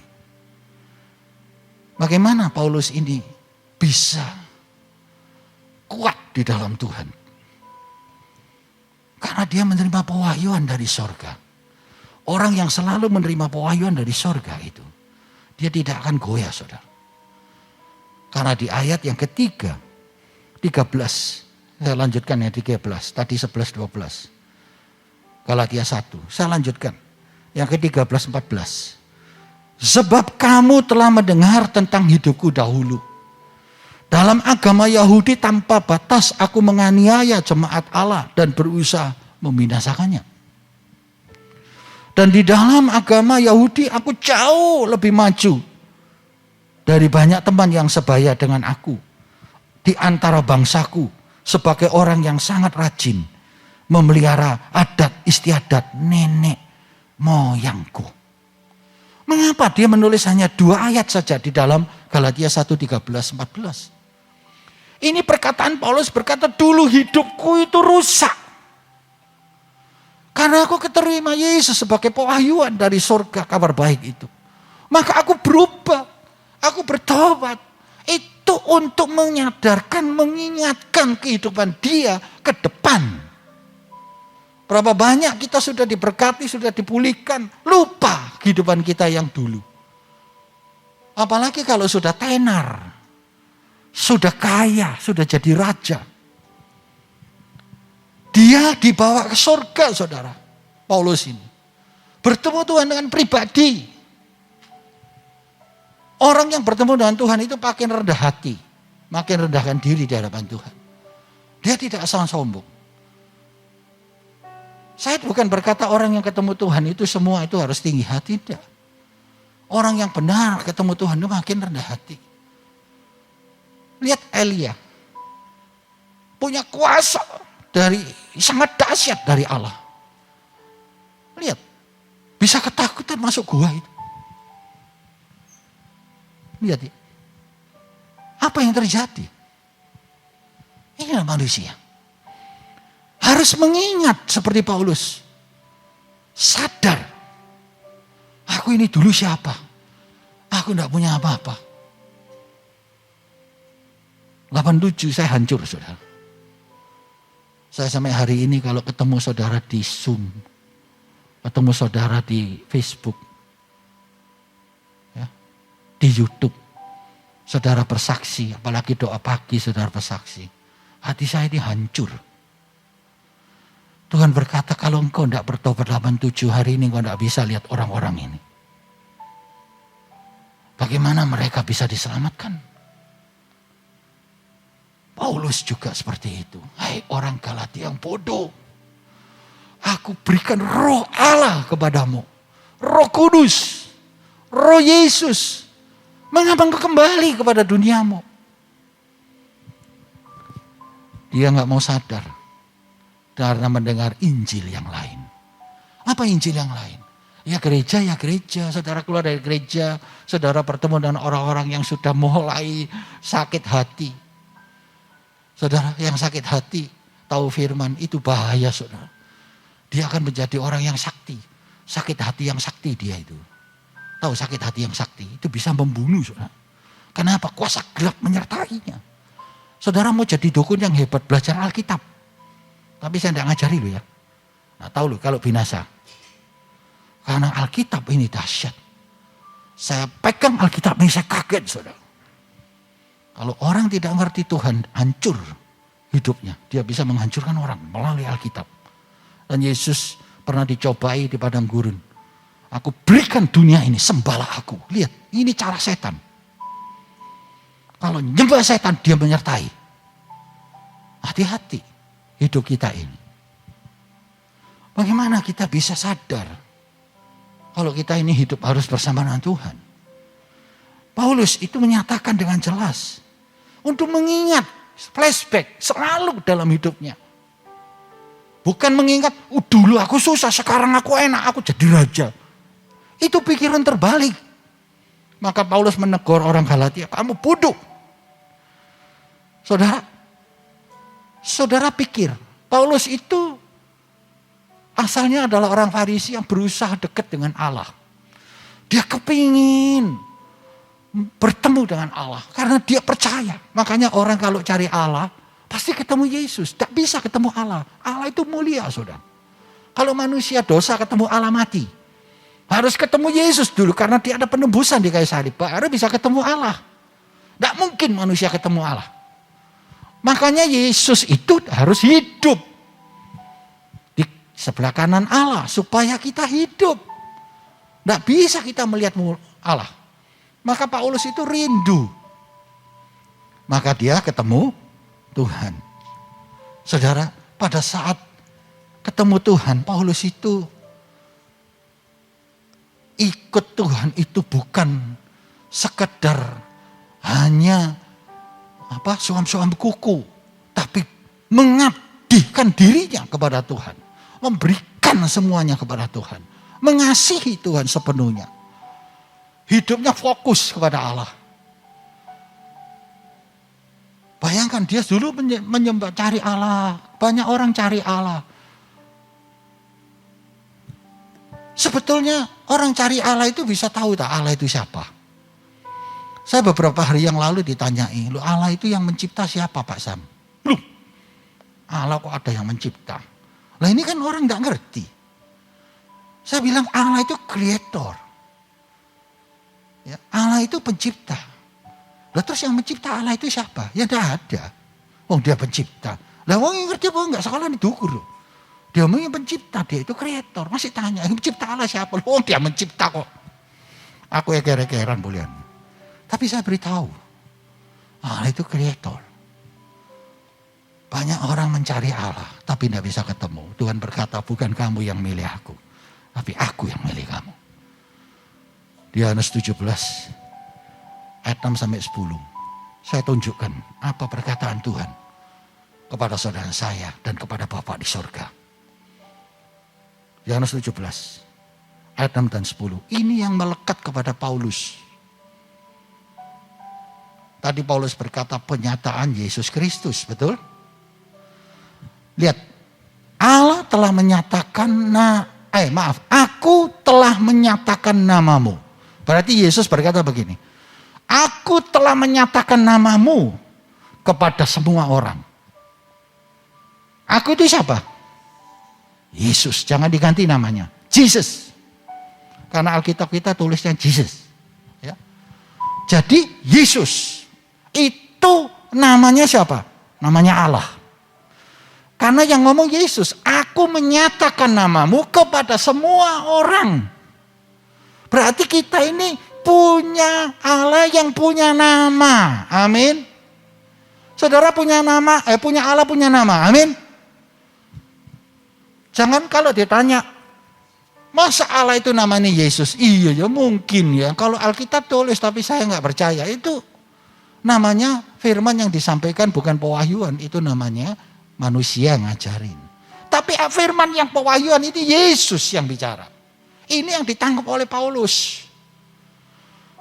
Bagaimana Paulus ini bisa kuat di dalam Tuhan? Karena dia menerima pewahyuan dari sorga. Orang yang selalu menerima pewahyuan dari sorga itu, dia tidak akan goyah saudara. Karena di ayat yang ketiga, 13, saya lanjutkan ya 13, tadi 11, 12. Galatia 1, saya lanjutkan. Yang ke-13, 14. Sebab kamu telah mendengar tentang hidupku dahulu. Dalam agama Yahudi tanpa batas aku menganiaya jemaat Allah dan berusaha membinasakannya. Dan di dalam agama Yahudi aku jauh lebih maju dari banyak teman yang sebaya dengan aku. Di antara bangsaku sebagai orang yang sangat rajin memelihara adat istiadat nenek moyangku. Mengapa dia menulis hanya 2 ayat saja di dalam Galatia 1, 13, 14. Ini perkataan Paulus berkata dulu hidupku itu rusak. Karena aku keterima Yesus sebagai pewahyuan dari surga kabar baik itu. Maka aku berubah. Aku bertobat. Itu untuk menyadarkan, mengingatkan kehidupan dia ke depan. Berapa banyak kita sudah diberkati, sudah dipulihkan. Lupa kehidupan kita yang dulu. Apalagi kalau sudah tenar, sudah kaya, sudah jadi raja. Dia dibawa ke surga, saudara. Paulus ini. Bertemu Tuhan dengan pribadi. Orang yang bertemu dengan Tuhan itu makin rendah hati. Makin rendahkan diri di hadapan Tuhan. Dia tidak sombong. Saya bukan berkata orang yang ketemu Tuhan itu semua itu harus tinggi hati. Tidak. Orang yang benar ketemu Tuhan itu makin rendah hati. Lihat Elia. Punya kuasa dari sangat dahsyat dari Allah. Lihat. Bisa ketakutan masuk gua itu. Lihat ya. Apa yang terjadi? Inilah manusia. Harus mengingat seperti Paulus. Sadar. Aku ini dulu siapa? Aku tidak punya apa-apa. 87 saya hancur, saudara. Saya sampai hari ini kalau ketemu saudara di Zoom, ketemu saudara di Facebook, ya, di YouTube, saudara bersaksi, apalagi doa pagi saudara bersaksi. Hati saya ini hancur. Tuhan berkata kalau engkau tidak bertobat 87 hari ini engkau tidak bisa lihat orang-orang ini. Bagaimana mereka bisa diselamatkan? Paulus juga seperti itu. Hai orang Galatia yang bodoh. Aku berikan roh Allah kepadamu. Roh Kudus. Roh Yesus. Mengapa engkau kembali kepada duniamu? Dia gak mau sadar. Karena mendengar Injil yang lain. Apa Injil yang lain? Ya gereja. Saudara keluar dari gereja. Saudara bertemu dengan orang-orang yang sudah mulai sakit hati. Saudara yang sakit hati tahu firman itu bahaya, saudara. Dia akan menjadi orang yang sakti. Sakit hati yang sakti dia itu. Tahu sakit hati yang sakti itu bisa membunuh, saudara. Kenapa? Kuasa gelap menyertainya. Saudara mau jadi dukun yang hebat belajar Alkitab. Tapi saya tidak ngajari lo ya. Nah tahu lo kalau binasa. Karena Alkitab ini dahsyat. Saya pegang Alkitab ini saya kaget, saudara. Kalau orang tidak mengerti Tuhan, hancur hidupnya. Dia bisa menghancurkan orang melalui Alkitab. Dan Yesus pernah dicobai di padang gurun. Aku berikan dunia ini, sembahlah aku. Lihat, ini cara setan. Kalau nyembah setan, dia menyertai. Hati-hati hidup kita ini. Bagaimana kita bisa sadar kalau kita ini hidup harus bersama dengan Tuhan? Paulus itu menyatakan dengan jelas. Untuk mengingat, flashback selalu dalam hidupnya. Bukan mengingat, dulu aku susah, sekarang aku enak, aku jadi raja. Itu pikiran terbalik. Maka Paulus menegur orang Galatia, kamu bodoh. Saudara pikir, Paulus itu asalnya adalah orang Farisi yang berusaha dekat dengan Allah. Dia kepingin bertemu dengan Allah. Karena dia percaya. Makanya orang kalau cari Allah, pasti ketemu Yesus. Tidak bisa ketemu Allah. Allah itu mulia, saudara. Kalau manusia dosa ketemu Allah mati. Harus ketemu Yesus dulu. Karena dia ada penebusan di kayu salib. Baru bisa ketemu Allah. Tidak mungkin manusia ketemu Allah. Makanya Yesus itu harus hidup. Di sebelah kanan Allah. Supaya kita hidup. Tidak bisa kita melihat Allah. Maka Paulus itu rindu. Maka dia ketemu Tuhan. Saudara, pada saat ketemu Tuhan, Paulus itu ikut Tuhan itu bukan sekedar hanya suam-suam kuku, tapi mengabdikan dirinya kepada Tuhan, memberikan semuanya kepada Tuhan, mengasihi Tuhan sepenuhnya. Hidupnya fokus kepada Allah. Bayangkan dia dulu menyembah cari Allah. Banyak orang cari Allah. Sebetulnya orang cari Allah itu bisa tahu tak Allah itu siapa. Saya beberapa hari yang lalu ditanyai, loh Allah itu yang mencipta siapa Pak Sam? Loh, Allah kok ada yang mencipta? Lah ini kan orang gak ngerti. Saya bilang Allah itu kreator. Ya, Allah itu pencipta. Lah terus yang mencipta Allah itu siapa? Ya tidak ada. Oh dia pencipta. Lah wong yang ngerti apa enggak sekolah didukur loh. Dia yang pencipta, dia itu kreator. Masih tanya, yang pencipta Allah siapa? Oh dia mencipta kok. Aku ya kere-keran bulian. Tapi saya beritahu, Allah itu kreator. Banyak orang mencari Allah, tapi tidak bisa ketemu. Tuhan berkata, bukan kamu yang milih aku, tapi aku yang milih kamu. Di Yohanes 17, ayat 6-10. Saya tunjukkan apa perkataan Tuhan kepada saudara saya dan kepada Bapa di surga. Yohanes 17, ayat 6 dan 10. Ini yang melekat kepada Paulus. Tadi Paulus berkata penyataan Yesus Kristus, betul? Lihat, Allah telah menyatakan, aku telah menyatakan namamu. Berarti Yesus berkata begini, aku telah menyatakan namamu kepada semua orang. Aku itu siapa? Yesus, jangan diganti namanya. Jesus. Karena Alkitab kita tulisnya Jesus. Ya. Jadi Yesus itu namanya siapa? Namanya Allah. Karena yang ngomong Yesus, aku menyatakan namamu kepada semua orang. Berarti kita ini punya Allah yang punya nama. Amin. Saudara punya nama, punya Allah punya nama. Amin. Jangan kalau ditanya, masa Allah itu namanya Yesus? Iya ya mungkin ya. Kalau Alkitab tulis tapi saya nggak percaya. Itu namanya firman yang disampaikan bukan pewahyuan. Itu namanya manusia ngajarin. Tapi firman yang pewahyuan itu Yesus yang bicara. Ini yang ditangkap oleh Paulus.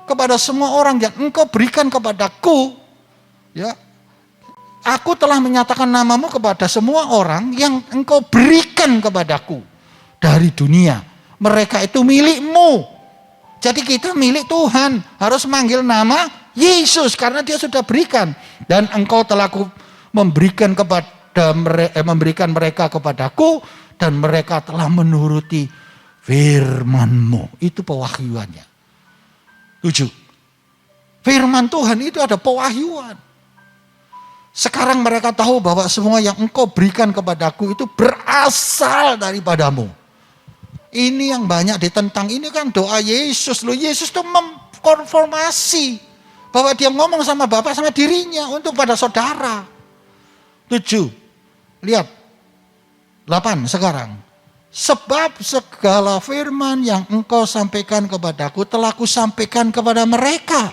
Kepada semua orang yang engkau berikan kepadaku. Ya. Aku telah menyatakan namamu kepada semua orang yang engkau berikan kepadaku dari dunia. Mereka itu milikmu. Jadi kita milik Tuhan. Harus manggil nama Yesus karena dia sudah berikan. Dan engkau telah memberikan mereka kepadaku. Dan mereka telah menuruti firman-Mu. Itu pewahyuannya. 7. Firman Tuhan itu ada pewahyuan. Sekarang mereka tahu bahwa semua yang engkau berikan kepadaku itu berasal daripadamu. Ini yang banyak ditentang. Ini kan doa Yesus. Loh, Yesus itu mengkonfirmasi bahwa dia ngomong sama Bapa sama dirinya untuk pada saudara. 7. Lihat. 8 sekarang. Sebab segala firman yang engkau sampaikan kepadaku telah kusampaikan kepada mereka.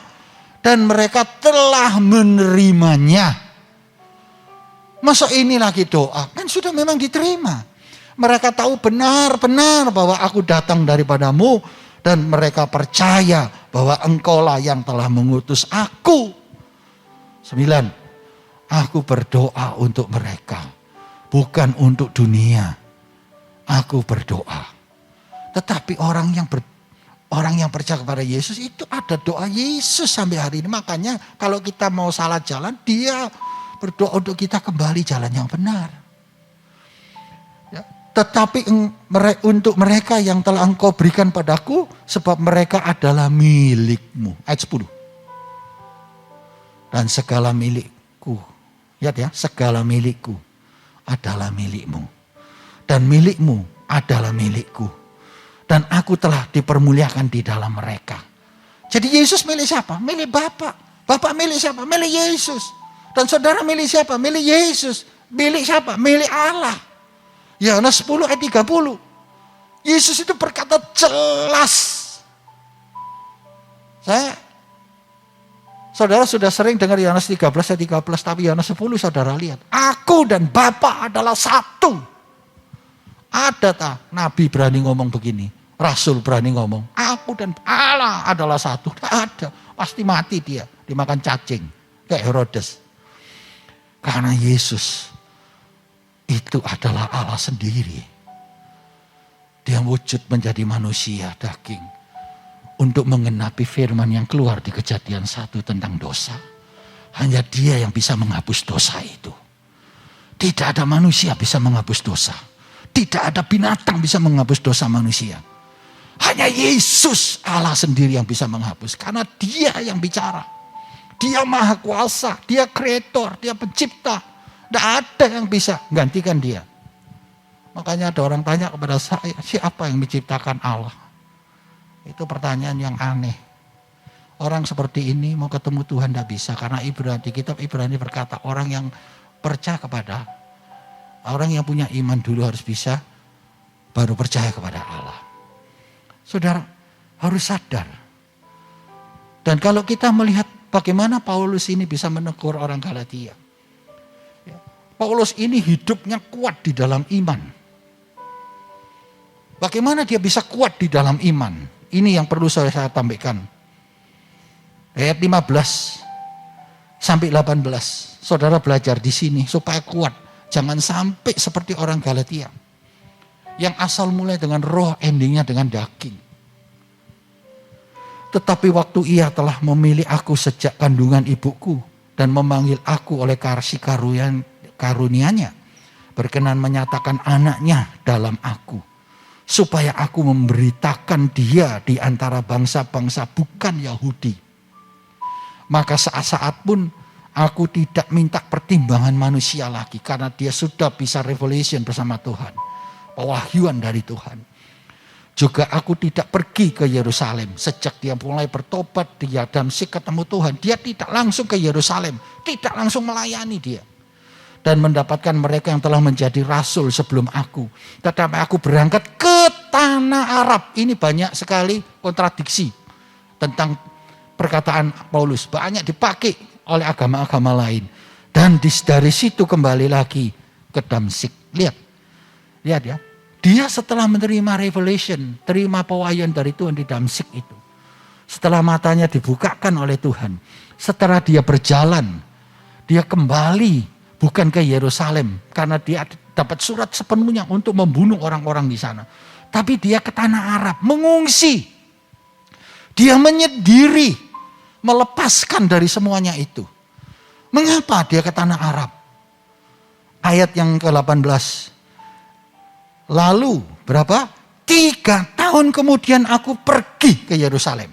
Dan mereka telah menerimanya. Masa ini lagi doa? Kan sudah memang diterima. Mereka tahu benar-benar bahwa aku datang daripadamu. Dan mereka percaya bahwa engkaulah yang telah mengutus aku. 9. Aku berdoa untuk mereka. Bukan untuk dunia. Aku berdoa. Tetapi orang yang percaya kepada Yesus itu ada doa Yesus sampai hari ini. Makanya kalau kita mau salah jalan, dia berdoa untuk kita kembali jalan yang benar. Ya. Tetapi untuk mereka yang telah engkau berikan padaku, sebab mereka adalah milikmu. Ayat 10. Dan segala milikku, lihat ya, segala milikku adalah milikmu. Dan milikmu adalah milikku. Dan aku telah dipermuliakan di dalam mereka. Jadi Yesus milik siapa? Milik Bapa. Bapa milik siapa? Milik Yesus. Dan saudara milik siapa? Milik Yesus. Milik siapa? Milik Allah. Yohanes 10 ayat 30. Yesus itu berkata jelas. Saudara sudah sering dengar Yohanes 13 ayat 13. Tapi Yohanes 10 saudara lihat. Aku dan Bapa adalah satu. Ada tak Nabi berani ngomong begini? Rasul berani ngomong. Aku dan Allah adalah satu. Tak ada. Pasti mati dia. Dimakan cacing. Kayak Herodes. Karena Yesus itu adalah Allah sendiri. Dia wujud menjadi manusia daging. Untuk mengenapi firman yang keluar di Kejadian 1 tentang dosa. Hanya dia yang bisa menghapus dosa itu. Tidak ada manusia bisa menghapus dosa. Tidak ada binatang bisa menghapus dosa manusia. Hanya Yesus Allah sendiri yang bisa menghapus. Karena dia yang bicara. Dia maha kuasa, dia kreator, dia pencipta. Tidak ada yang bisa gantikan dia. Makanya ada orang tanya kepada saya, siapa yang menciptakan Allah? Itu pertanyaan yang aneh. Orang seperti ini mau ketemu Tuhan tidak bisa. Karena di kitab Ibrani berkata orang yang percaya kepada, orang yang punya iman dulu harus bisa, baru percaya kepada Allah. Saudara harus sadar. Dan kalau kita melihat bagaimana Paulus ini bisa menegur orang Galatia. Paulus ini hidupnya kuat di dalam iman. Bagaimana dia bisa kuat di dalam iman? Ini yang perlu saya tambahkan. Ayat 15 sampai 18. Saudara belajar di sini supaya kuat. Jangan sampai seperti orang Galatia. Yang asal mulai dengan roh, endingnya dengan daging. Tetapi waktu ia telah memilih aku sejak kandungan ibuku dan memanggil aku oleh kasih karunia-Nya, berkenan menyatakan anaknya dalam aku. Supaya aku memberitakan dia di antara bangsa-bangsa bukan Yahudi. Maka saat-saat pun aku tidak minta pertimbangan manusia lagi. Karena dia sudah bisa revelation bersama Tuhan. Pewahyuan dari Tuhan. Juga aku tidak pergi ke Yerusalem. Sejak dia mulai bertobat, dia Damsyik ketemu Tuhan. Dia tidak langsung ke Yerusalem. Tidak langsung melayani dia. Dan mendapatkan mereka yang telah menjadi rasul sebelum aku. Tetapi aku berangkat ke tanah Arab. Ini banyak sekali kontradiksi tentang perkataan Paulus. Banyak dipakai oleh agama-agama lain. Dan dari situ kembali lagi ke Damsyik. Lihat ya. Dia setelah menerima revelation, terima pewahyuan dari Tuhan di Damsyik itu. Setelah matanya dibukakan oleh Tuhan. Setelah dia berjalan, dia kembali bukan ke Yerusalem. Karena dia dapat surat sepenuhnya untuk membunuh orang-orang di sana. Tapi dia ke tanah Arab, mengungsi. Dia menyendiri, melepaskan dari semuanya itu. Mengapa dia ke tanah Arab? Ayat yang ke-18. Lalu berapa? 3 tahun kemudian aku pergi ke Yerusalem.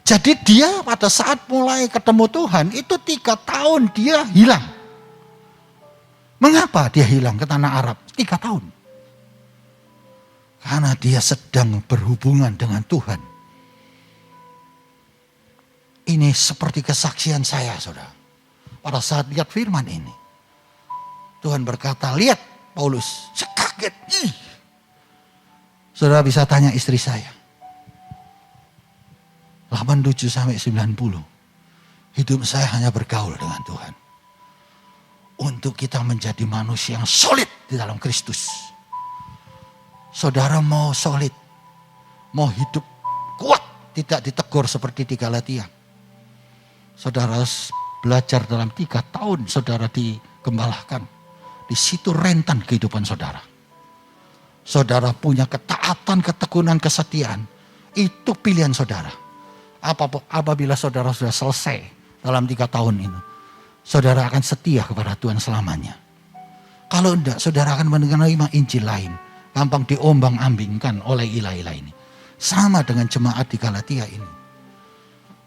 Jadi dia pada saat mulai ketemu Tuhan, itu 3 tahun dia hilang. Mengapa dia hilang ke tanah Arab? 3 tahun. Karena dia sedang berhubungan dengan Tuhan. Ini seperti kesaksian saya, saudara. Pada saat lihat firman ini. Tuhan berkata, lihat Paulus. Saya kaget. Saudara bisa tanya istri saya. 87 sampai 90. Hidup saya hanya bergaul dengan Tuhan. Untuk kita menjadi manusia yang solid di dalam Kristus. Saudara mau solid, mau hidup kuat, tidak ditegur seperti di Galatia. Saudara harus belajar dalam 3 tahun saudara digembalakan. Di situ rentan kehidupan saudara. Saudara punya ketaatan, ketekunan, kesetiaan. Itu pilihan saudara. Apabila saudara sudah selesai dalam 3 tahun ini. Saudara akan setia kepada Tuhan selamanya. Kalau enggak, saudara akan menerima Injil lain. Gampang diombang-ambingkan oleh ilah-ilah ini. Sama dengan jemaat di Galatia ini.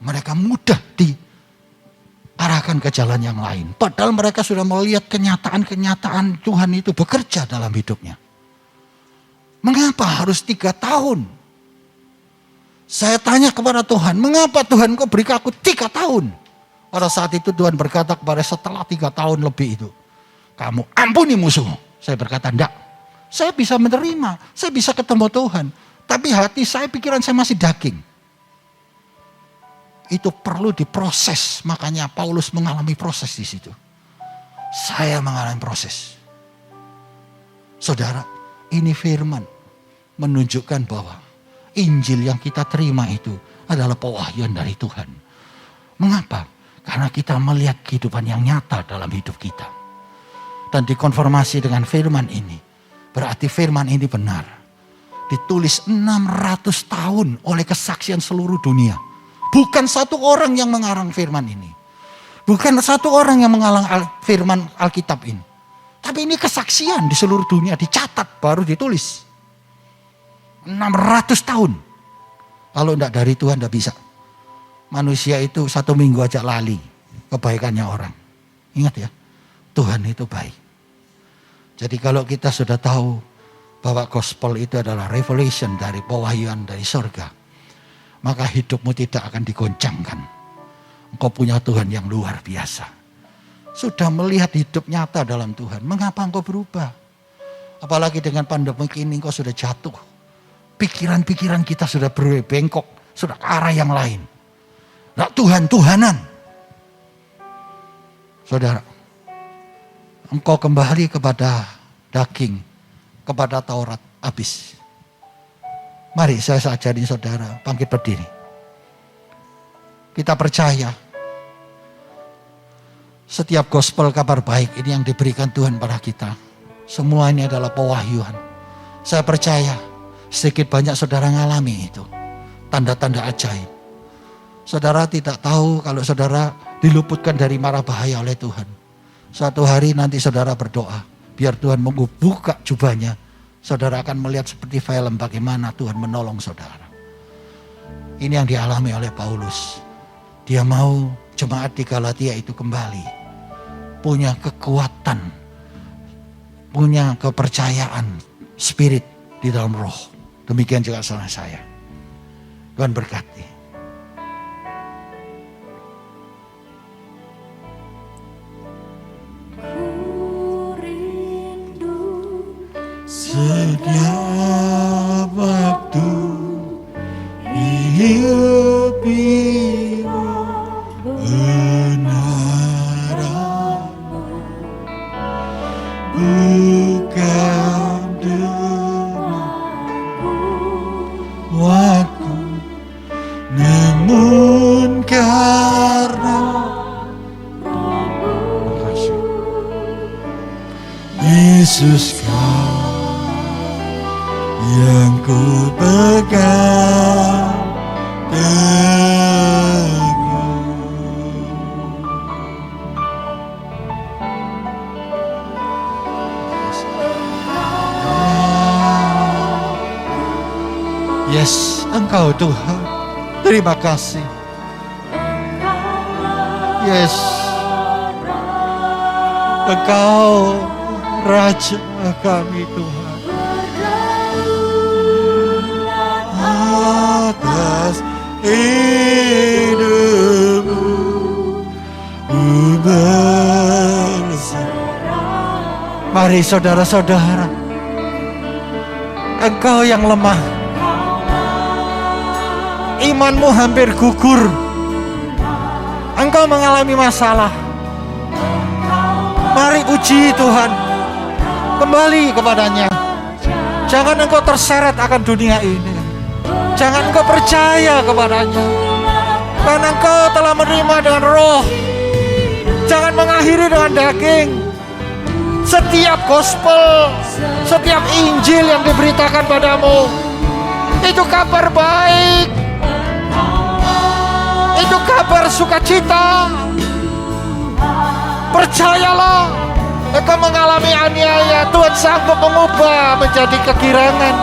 Mereka mudah diarahkan ke jalan yang lain. Padahal mereka sudah melihat kenyataan-kenyataan Tuhan itu bekerja dalam hidupnya. Mengapa harus 3 tahun? Saya tanya kepada Tuhan, mengapa Tuhan kau beri aku 3 tahun? Pada saat itu Tuhan berkata kepada setelah 3 tahun lebih itu. Kamu ampuni musuhmu. Saya berkata enggak. Saya bisa menerima. Saya bisa ketemu Tuhan. Tapi hati saya, pikiran saya masih daging. Itu perlu diproses. Makanya Paulus mengalami proses di situ. Saya mengalami proses. Saudara, ini firman menunjukkan bahwa Injil yang kita terima itu adalah pewahyuan dari Tuhan. Mengapa? Karena kita melihat kehidupan yang nyata dalam hidup kita. Dan dikonfirmasi dengan firman ini. Berarti firman ini benar. Ditulis 600 tahun oleh kesaksian seluruh dunia. Bukan satu orang yang mengarang firman ini. Bukan satu orang yang mengarang firman Alkitab ini. Tapi ini kesaksian di seluruh dunia. Dicatat baru ditulis. 600 tahun. Kalau tidak dari Tuhan tidak bisa. Manusia itu 1 minggu aja lali kebaikannya orang. Ingat ya, Tuhan itu baik. Jadi kalau kita sudah tahu bahwa gospel itu adalah revelation dari pewahyuan dari surga, maka hidupmu tidak akan digoncangkan. Engkau punya Tuhan yang luar biasa. Sudah melihat hidup nyata dalam Tuhan, mengapa engkau berubah? Apalagi dengan pandemi ini engkau sudah jatuh. Pikiran-pikiran kita sudah berbengkok, sudah ke arah yang lain. Nah, Tuhan-Tuhanan. Saudara, engkau kembali kepada daging, kepada Taurat, habis. Mari saya ajarin saudara, bangkit berdiri. Kita percaya, setiap gospel kabar baik ini yang diberikan Tuhan pada kita. Semua ini adalah pewahyuan. Saya percaya, sedikit banyak saudara ngalami itu. Tanda-tanda ajaib. Saudara tidak tahu kalau saudara diluputkan dari mara bahaya oleh Tuhan. Suatu hari nanti saudara berdoa, biar Tuhan membuka jubahnya. Saudara akan melihat seperti film bagaimana Tuhan menolong saudara. Ini yang dialami oleh Paulus. Dia mau jemaat di Galatia itu kembali. Punya kekuatan. Punya kepercayaan. Spirit di dalam roh. Demikian juga saudara saya. Tuhan berkati. Setiap waktu hidup ini benar-benar bukan dengan waktu, namun karena Yesus yang ku pegang teguh. Yes, Engkau Tuhan. Terima kasih. Yes, Engkau Raja kami Tuhan. Atas hidupmu ku berserah. Mari saudara-saudara, engkau yang lemah, imanmu hampir gugur, engkau mengalami masalah, mari puji Tuhan, kembali kepadanya. Jangan engkau terseret akan dunia ini. Jangan engkau percaya kepadanya, karena engkau telah menerima dengan roh. Jangan mengakhiri dengan daging. Setiap gospel, setiap Injil yang diberitakan padamu, itu kabar baik. Itu kabar sukacita. Percayalah, engkau mengalami aniaya, Tuhan sanggup mengubah menjadi kegirangan,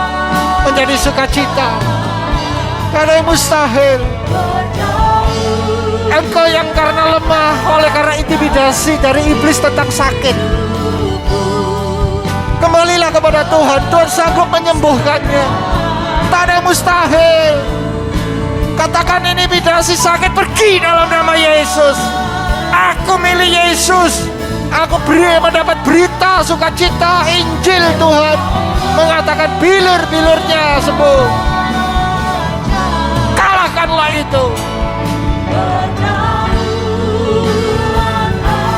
menjadi sukacita. Karena yang mustahil. Engkau yang karena lemah, oleh karena intimidasi dari iblis tentang sakit, kembalilah kepada Tuhan. Tuhan sanggup menyembuhkannya. Tak ada yang mustahil. Katakan intimidasi sakit pergi dalam nama Yesus. Aku milik Yesus. Aku mendapat berita sukacita Injil Tuhan. Mengatakan bilur-bilurnya sembuh. Kalahkanlah itu.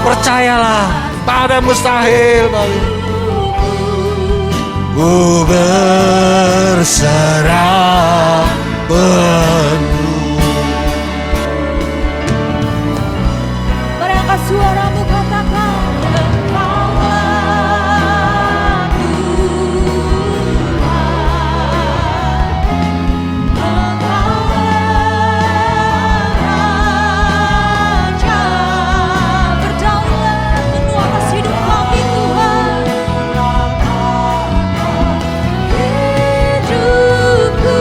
Percayalah, tak ada mustahil. Ku berserah penuh. Mari angkat suaramu, katakan Hidupku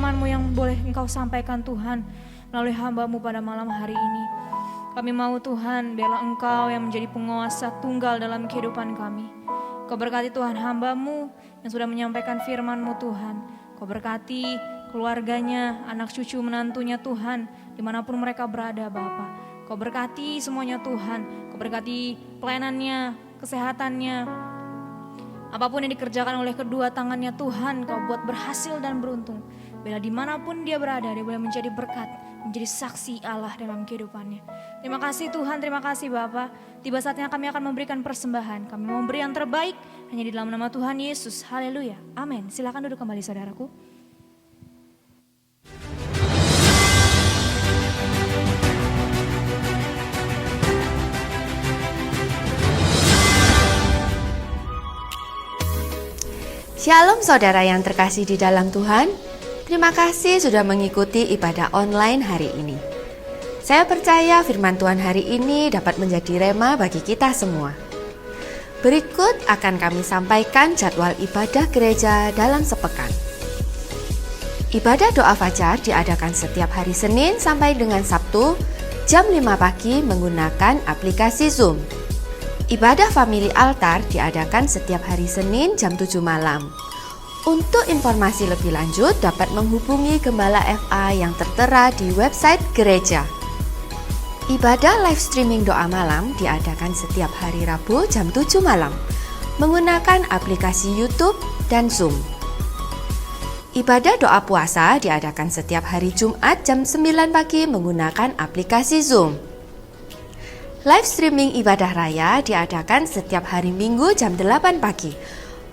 firman-Mu yang boleh Engkau sampaikan Tuhan melalui hamba-Mu pada malam hari ini. Kami mau Tuhan, biarlah Engkau yang menjadi penguasa tunggal dalam kehidupan kami. Kau berkati Tuhan hamba-Mu yang sudah menyampaikan firman-Mu Tuhan. Kau berkati keluarganya, anak cucu menantunya Tuhan, dimanapun mereka berada Bapa. Kau berkati semuanya Tuhan, Kau berkati pelayanannya, kesehatannya. Apapun yang dikerjakan oleh kedua tangannya Tuhan, Kau buat berhasil dan beruntung. Bila dimanapun dia berada, dia boleh menjadi berkat, menjadi saksi Allah dalam kehidupannya. Terima kasih Tuhan, terima kasih Bapa. Tiba saatnya kami akan memberikan persembahan. Kami mau memberi yang terbaik hanya di dalam nama Tuhan Yesus. Haleluya. Amin. Silakan duduk kembali saudaraku. Shalom saudara yang terkasih di dalam Tuhan. Terima kasih sudah mengikuti ibadah online hari ini. Saya percaya firman Tuhan hari ini dapat menjadi rema bagi kita semua. Berikut akan kami sampaikan jadwal ibadah gereja dalam sepekan. Ibadah doa fajar diadakan setiap hari Senin sampai dengan Sabtu jam 5 pagi menggunakan aplikasi Zoom. Ibadah family altar diadakan setiap hari Senin jam 7 malam. Untuk informasi lebih lanjut dapat menghubungi Gembala FA yang tertera di website gereja. Ibadah live streaming doa malam diadakan setiap hari Rabu jam 7 malam menggunakan aplikasi YouTube dan Zoom. Ibadah doa puasa diadakan setiap hari Jumat jam 9 pagi menggunakan aplikasi Zoom. Live streaming ibadah raya diadakan setiap hari Minggu jam 8 pagi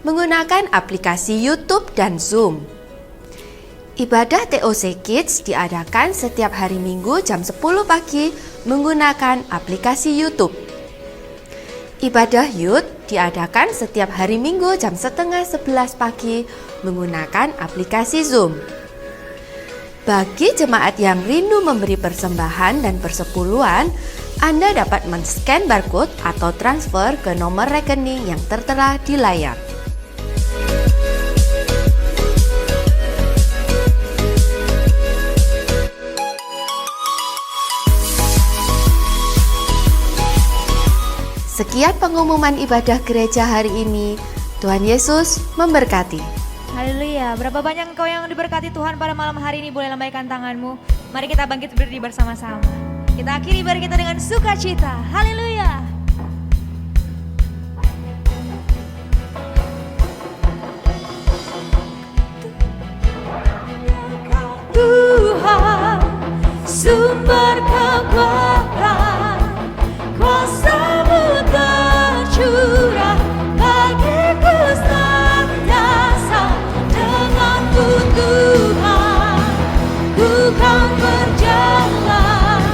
menggunakan aplikasi YouTube dan Zoom. Ibadah TOC Kids diadakan setiap hari Minggu jam 10 pagi menggunakan aplikasi YouTube. Ibadah Youth diadakan setiap hari Minggu jam setengah 11 pagi menggunakan aplikasi Zoom. Bagi jemaat yang rindu memberi persembahan dan persepuluhan, Anda dapat men-scan barcode atau transfer ke nomor rekening yang tertera di layar. Sekian pengumuman ibadah gereja hari ini. Tuhan Yesus memberkati. Haleluya. Berapa banyak engkau yang diberkati Tuhan pada malam hari ini? Boleh lambaikan tanganmu. Mari kita bangkit berdiri bersama-sama. Kita akhiri ibadah kita dengan sukacita. Haleluya. Tuhan, sumber kekuatan, kuasa-Mu tercurah bagiku senantiasa. Denganmu Tuhan, ku kan berjalan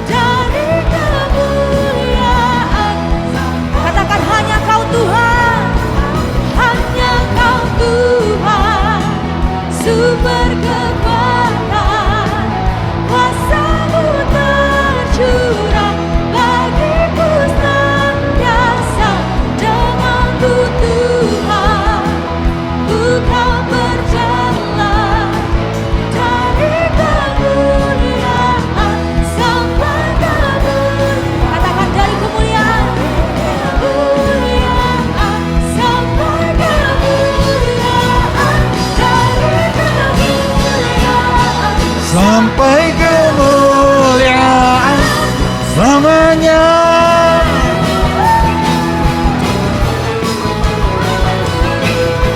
dari kemuliaan. Katakan hanya Kau Tuhan, hanya Kau Tuhan, sumber kekuatan, kuasa-Mu tercurah bagiku senantiasa. Denganmu Tuhan, ku kan berjalan dari kemuliaan sampai kemuliaan. Katakan dari kemuliaan, kemuliaan sampai kemuliaan, dari kemuliaan Sampai kemuliaan selamanya.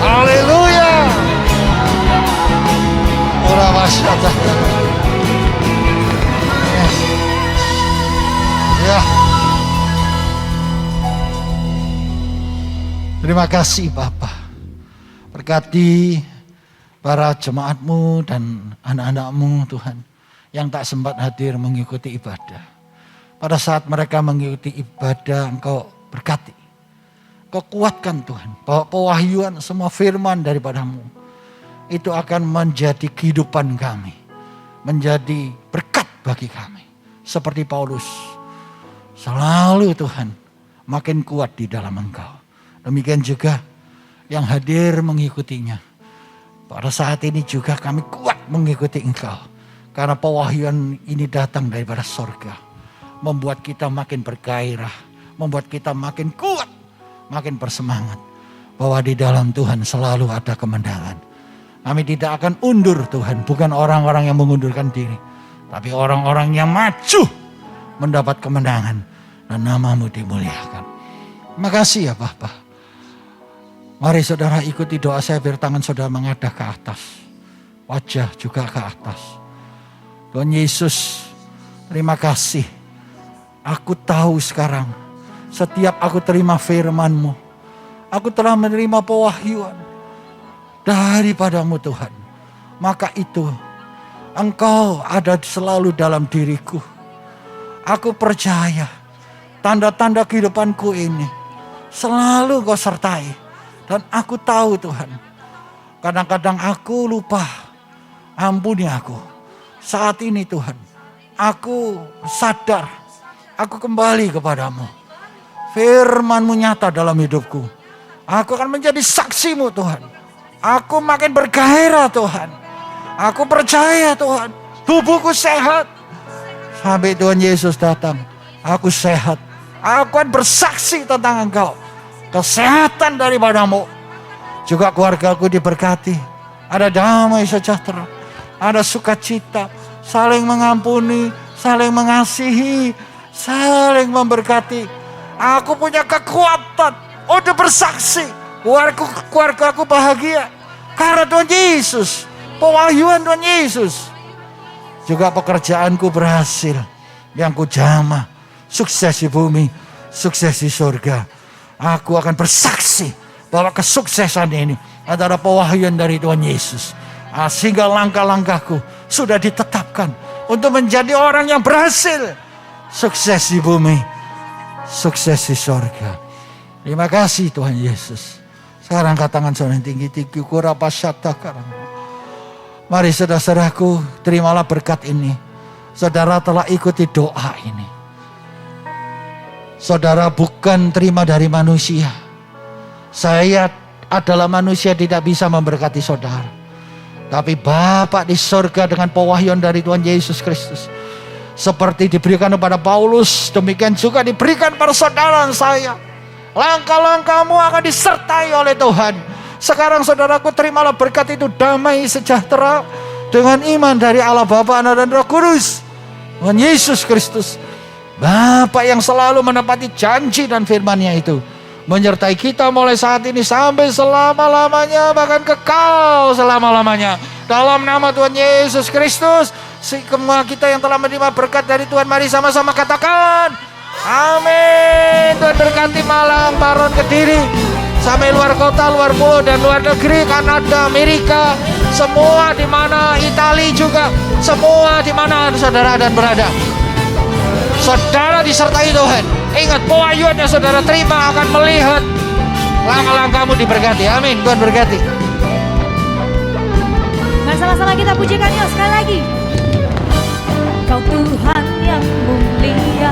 Haleluya. Ora wasyata. Ya. Terima kasih Bapak. Berkati para jemaat-Mu dan anak-anak-Mu Tuhan yang tak sempat hadir mengikuti ibadah. Pada saat mereka mengikuti ibadah, Engkau berkati. Engkau kuatkan Tuhan, bahwa pewahyuan semua firman daripada-Mu itu akan menjadi kehidupan kami, menjadi berkat bagi kami. Seperti Paulus, selalu Tuhan makin kuat di dalam Engkau. Demikian juga yang hadir mengikutinya. Pada saat ini juga kami kuat mengikuti Engkau. Karena pewahyuan ini datang daripada sorga. Membuat kita makin bergairah. Membuat kita makin kuat. Makin bersemangat. Bahwa di dalam Tuhan selalu ada kemenangan. Kami tidak akan undur Tuhan. Bukan orang-orang yang mengundurkan diri. Tapi orang-orang yang maju mendapat kemenangan. Dan nama-Mu dimuliakan. Makasih ya Bapa. Mari saudara ikuti doa saya biar tangan saudara mengadah ke atas. Wajah juga ke atas. Tuhan Yesus, terima kasih. Aku tahu sekarang, setiap aku terima firman-Mu, aku telah menerima pewahyuan daripada-Mu Tuhan. Maka itu, Engkau ada selalu dalam diriku. Aku percaya, tanda-tanda kehidupanku ini selalu Kau sertai. Dan aku tahu Tuhan, kadang-kadang aku lupa, ampuni aku. Saat ini Tuhan, aku sadar, aku kembali kepadamu. Firman-Mu nyata dalam hidupku. Aku akan menjadi saksi-Mu Tuhan. Aku makin bergairah Tuhan. Aku percaya Tuhan, tubuhku sehat. Sampai Tuhan Yesus datang, aku sehat. Aku akan bersaksi tentang Engkau. Kesehatan daripada-Mu. Juga keluargaku diberkati. Ada damai sejahtera. Ada sukacita. Saling mengampuni. Saling mengasihi. Saling memberkati. Aku punya kekuatan untuk bersaksi. Keluargaku bahagia. Karena Tuhan Yesus. Pewahyuan Tuhan Yesus. Juga pekerjaanku berhasil. Yang ku jamah. Sukses di bumi. Sukses di surga. Aku akan bersaksi bahwa kesuksesan ini adalah pewahyuan dari Tuhan Yesus. Sehingga langkah-langkahku sudah ditetapkan untuk menjadi orang yang berhasil. Sukses di bumi, sukses di surga. Terima kasih Tuhan Yesus. Sekarang angkat tangan saudara tinggi-tinggi. Mari saudara-saudaraku, terimalah berkat ini. Saudara telah ikuti doa ini. Saudara bukan terima dari manusia. Saya adalah manusia tidak bisa memberkati saudara. Tapi Bapa di surga dengan pewahyuan dari Tuhan Yesus Kristus. Seperti diberikan kepada Paulus, demikian juga diberikan pada saudara saya. Langkah-langkahmu akan disertai oleh Tuhan. Sekarang saudaraku terimalah berkat itu, damai sejahtera dengan iman dari Allah Bapa, Anak dan Roh Kudus. Tuhan Yesus Kristus, Bapa yang selalu menepati janji dan firman-Nya itu, menyertai kita mulai saat ini sampai selama-lamanya, bahkan kekal selama-lamanya. Dalam nama Tuhan Yesus Kristus, semua kita yang telah menerima berkat dari Tuhan, mari sama-sama katakan amin. Tuhan berkati Malang, Paron, Kediri, sampai luar kota, luar pulau, dan luar negeri, Kanada, Amerika, semua di mana, Italia juga, semua di mana saudara dan berada. Saudara disertai Tuhan. Ingat pewahyuan yang saudara terima akan melihat langkah-langkahmu diberkati. Amin. Tuhan berkati. Mari sama-sama kita pujikan yuk sekali lagi. Kau Tuhan yang mulia,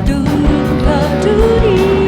Tuhan dunia.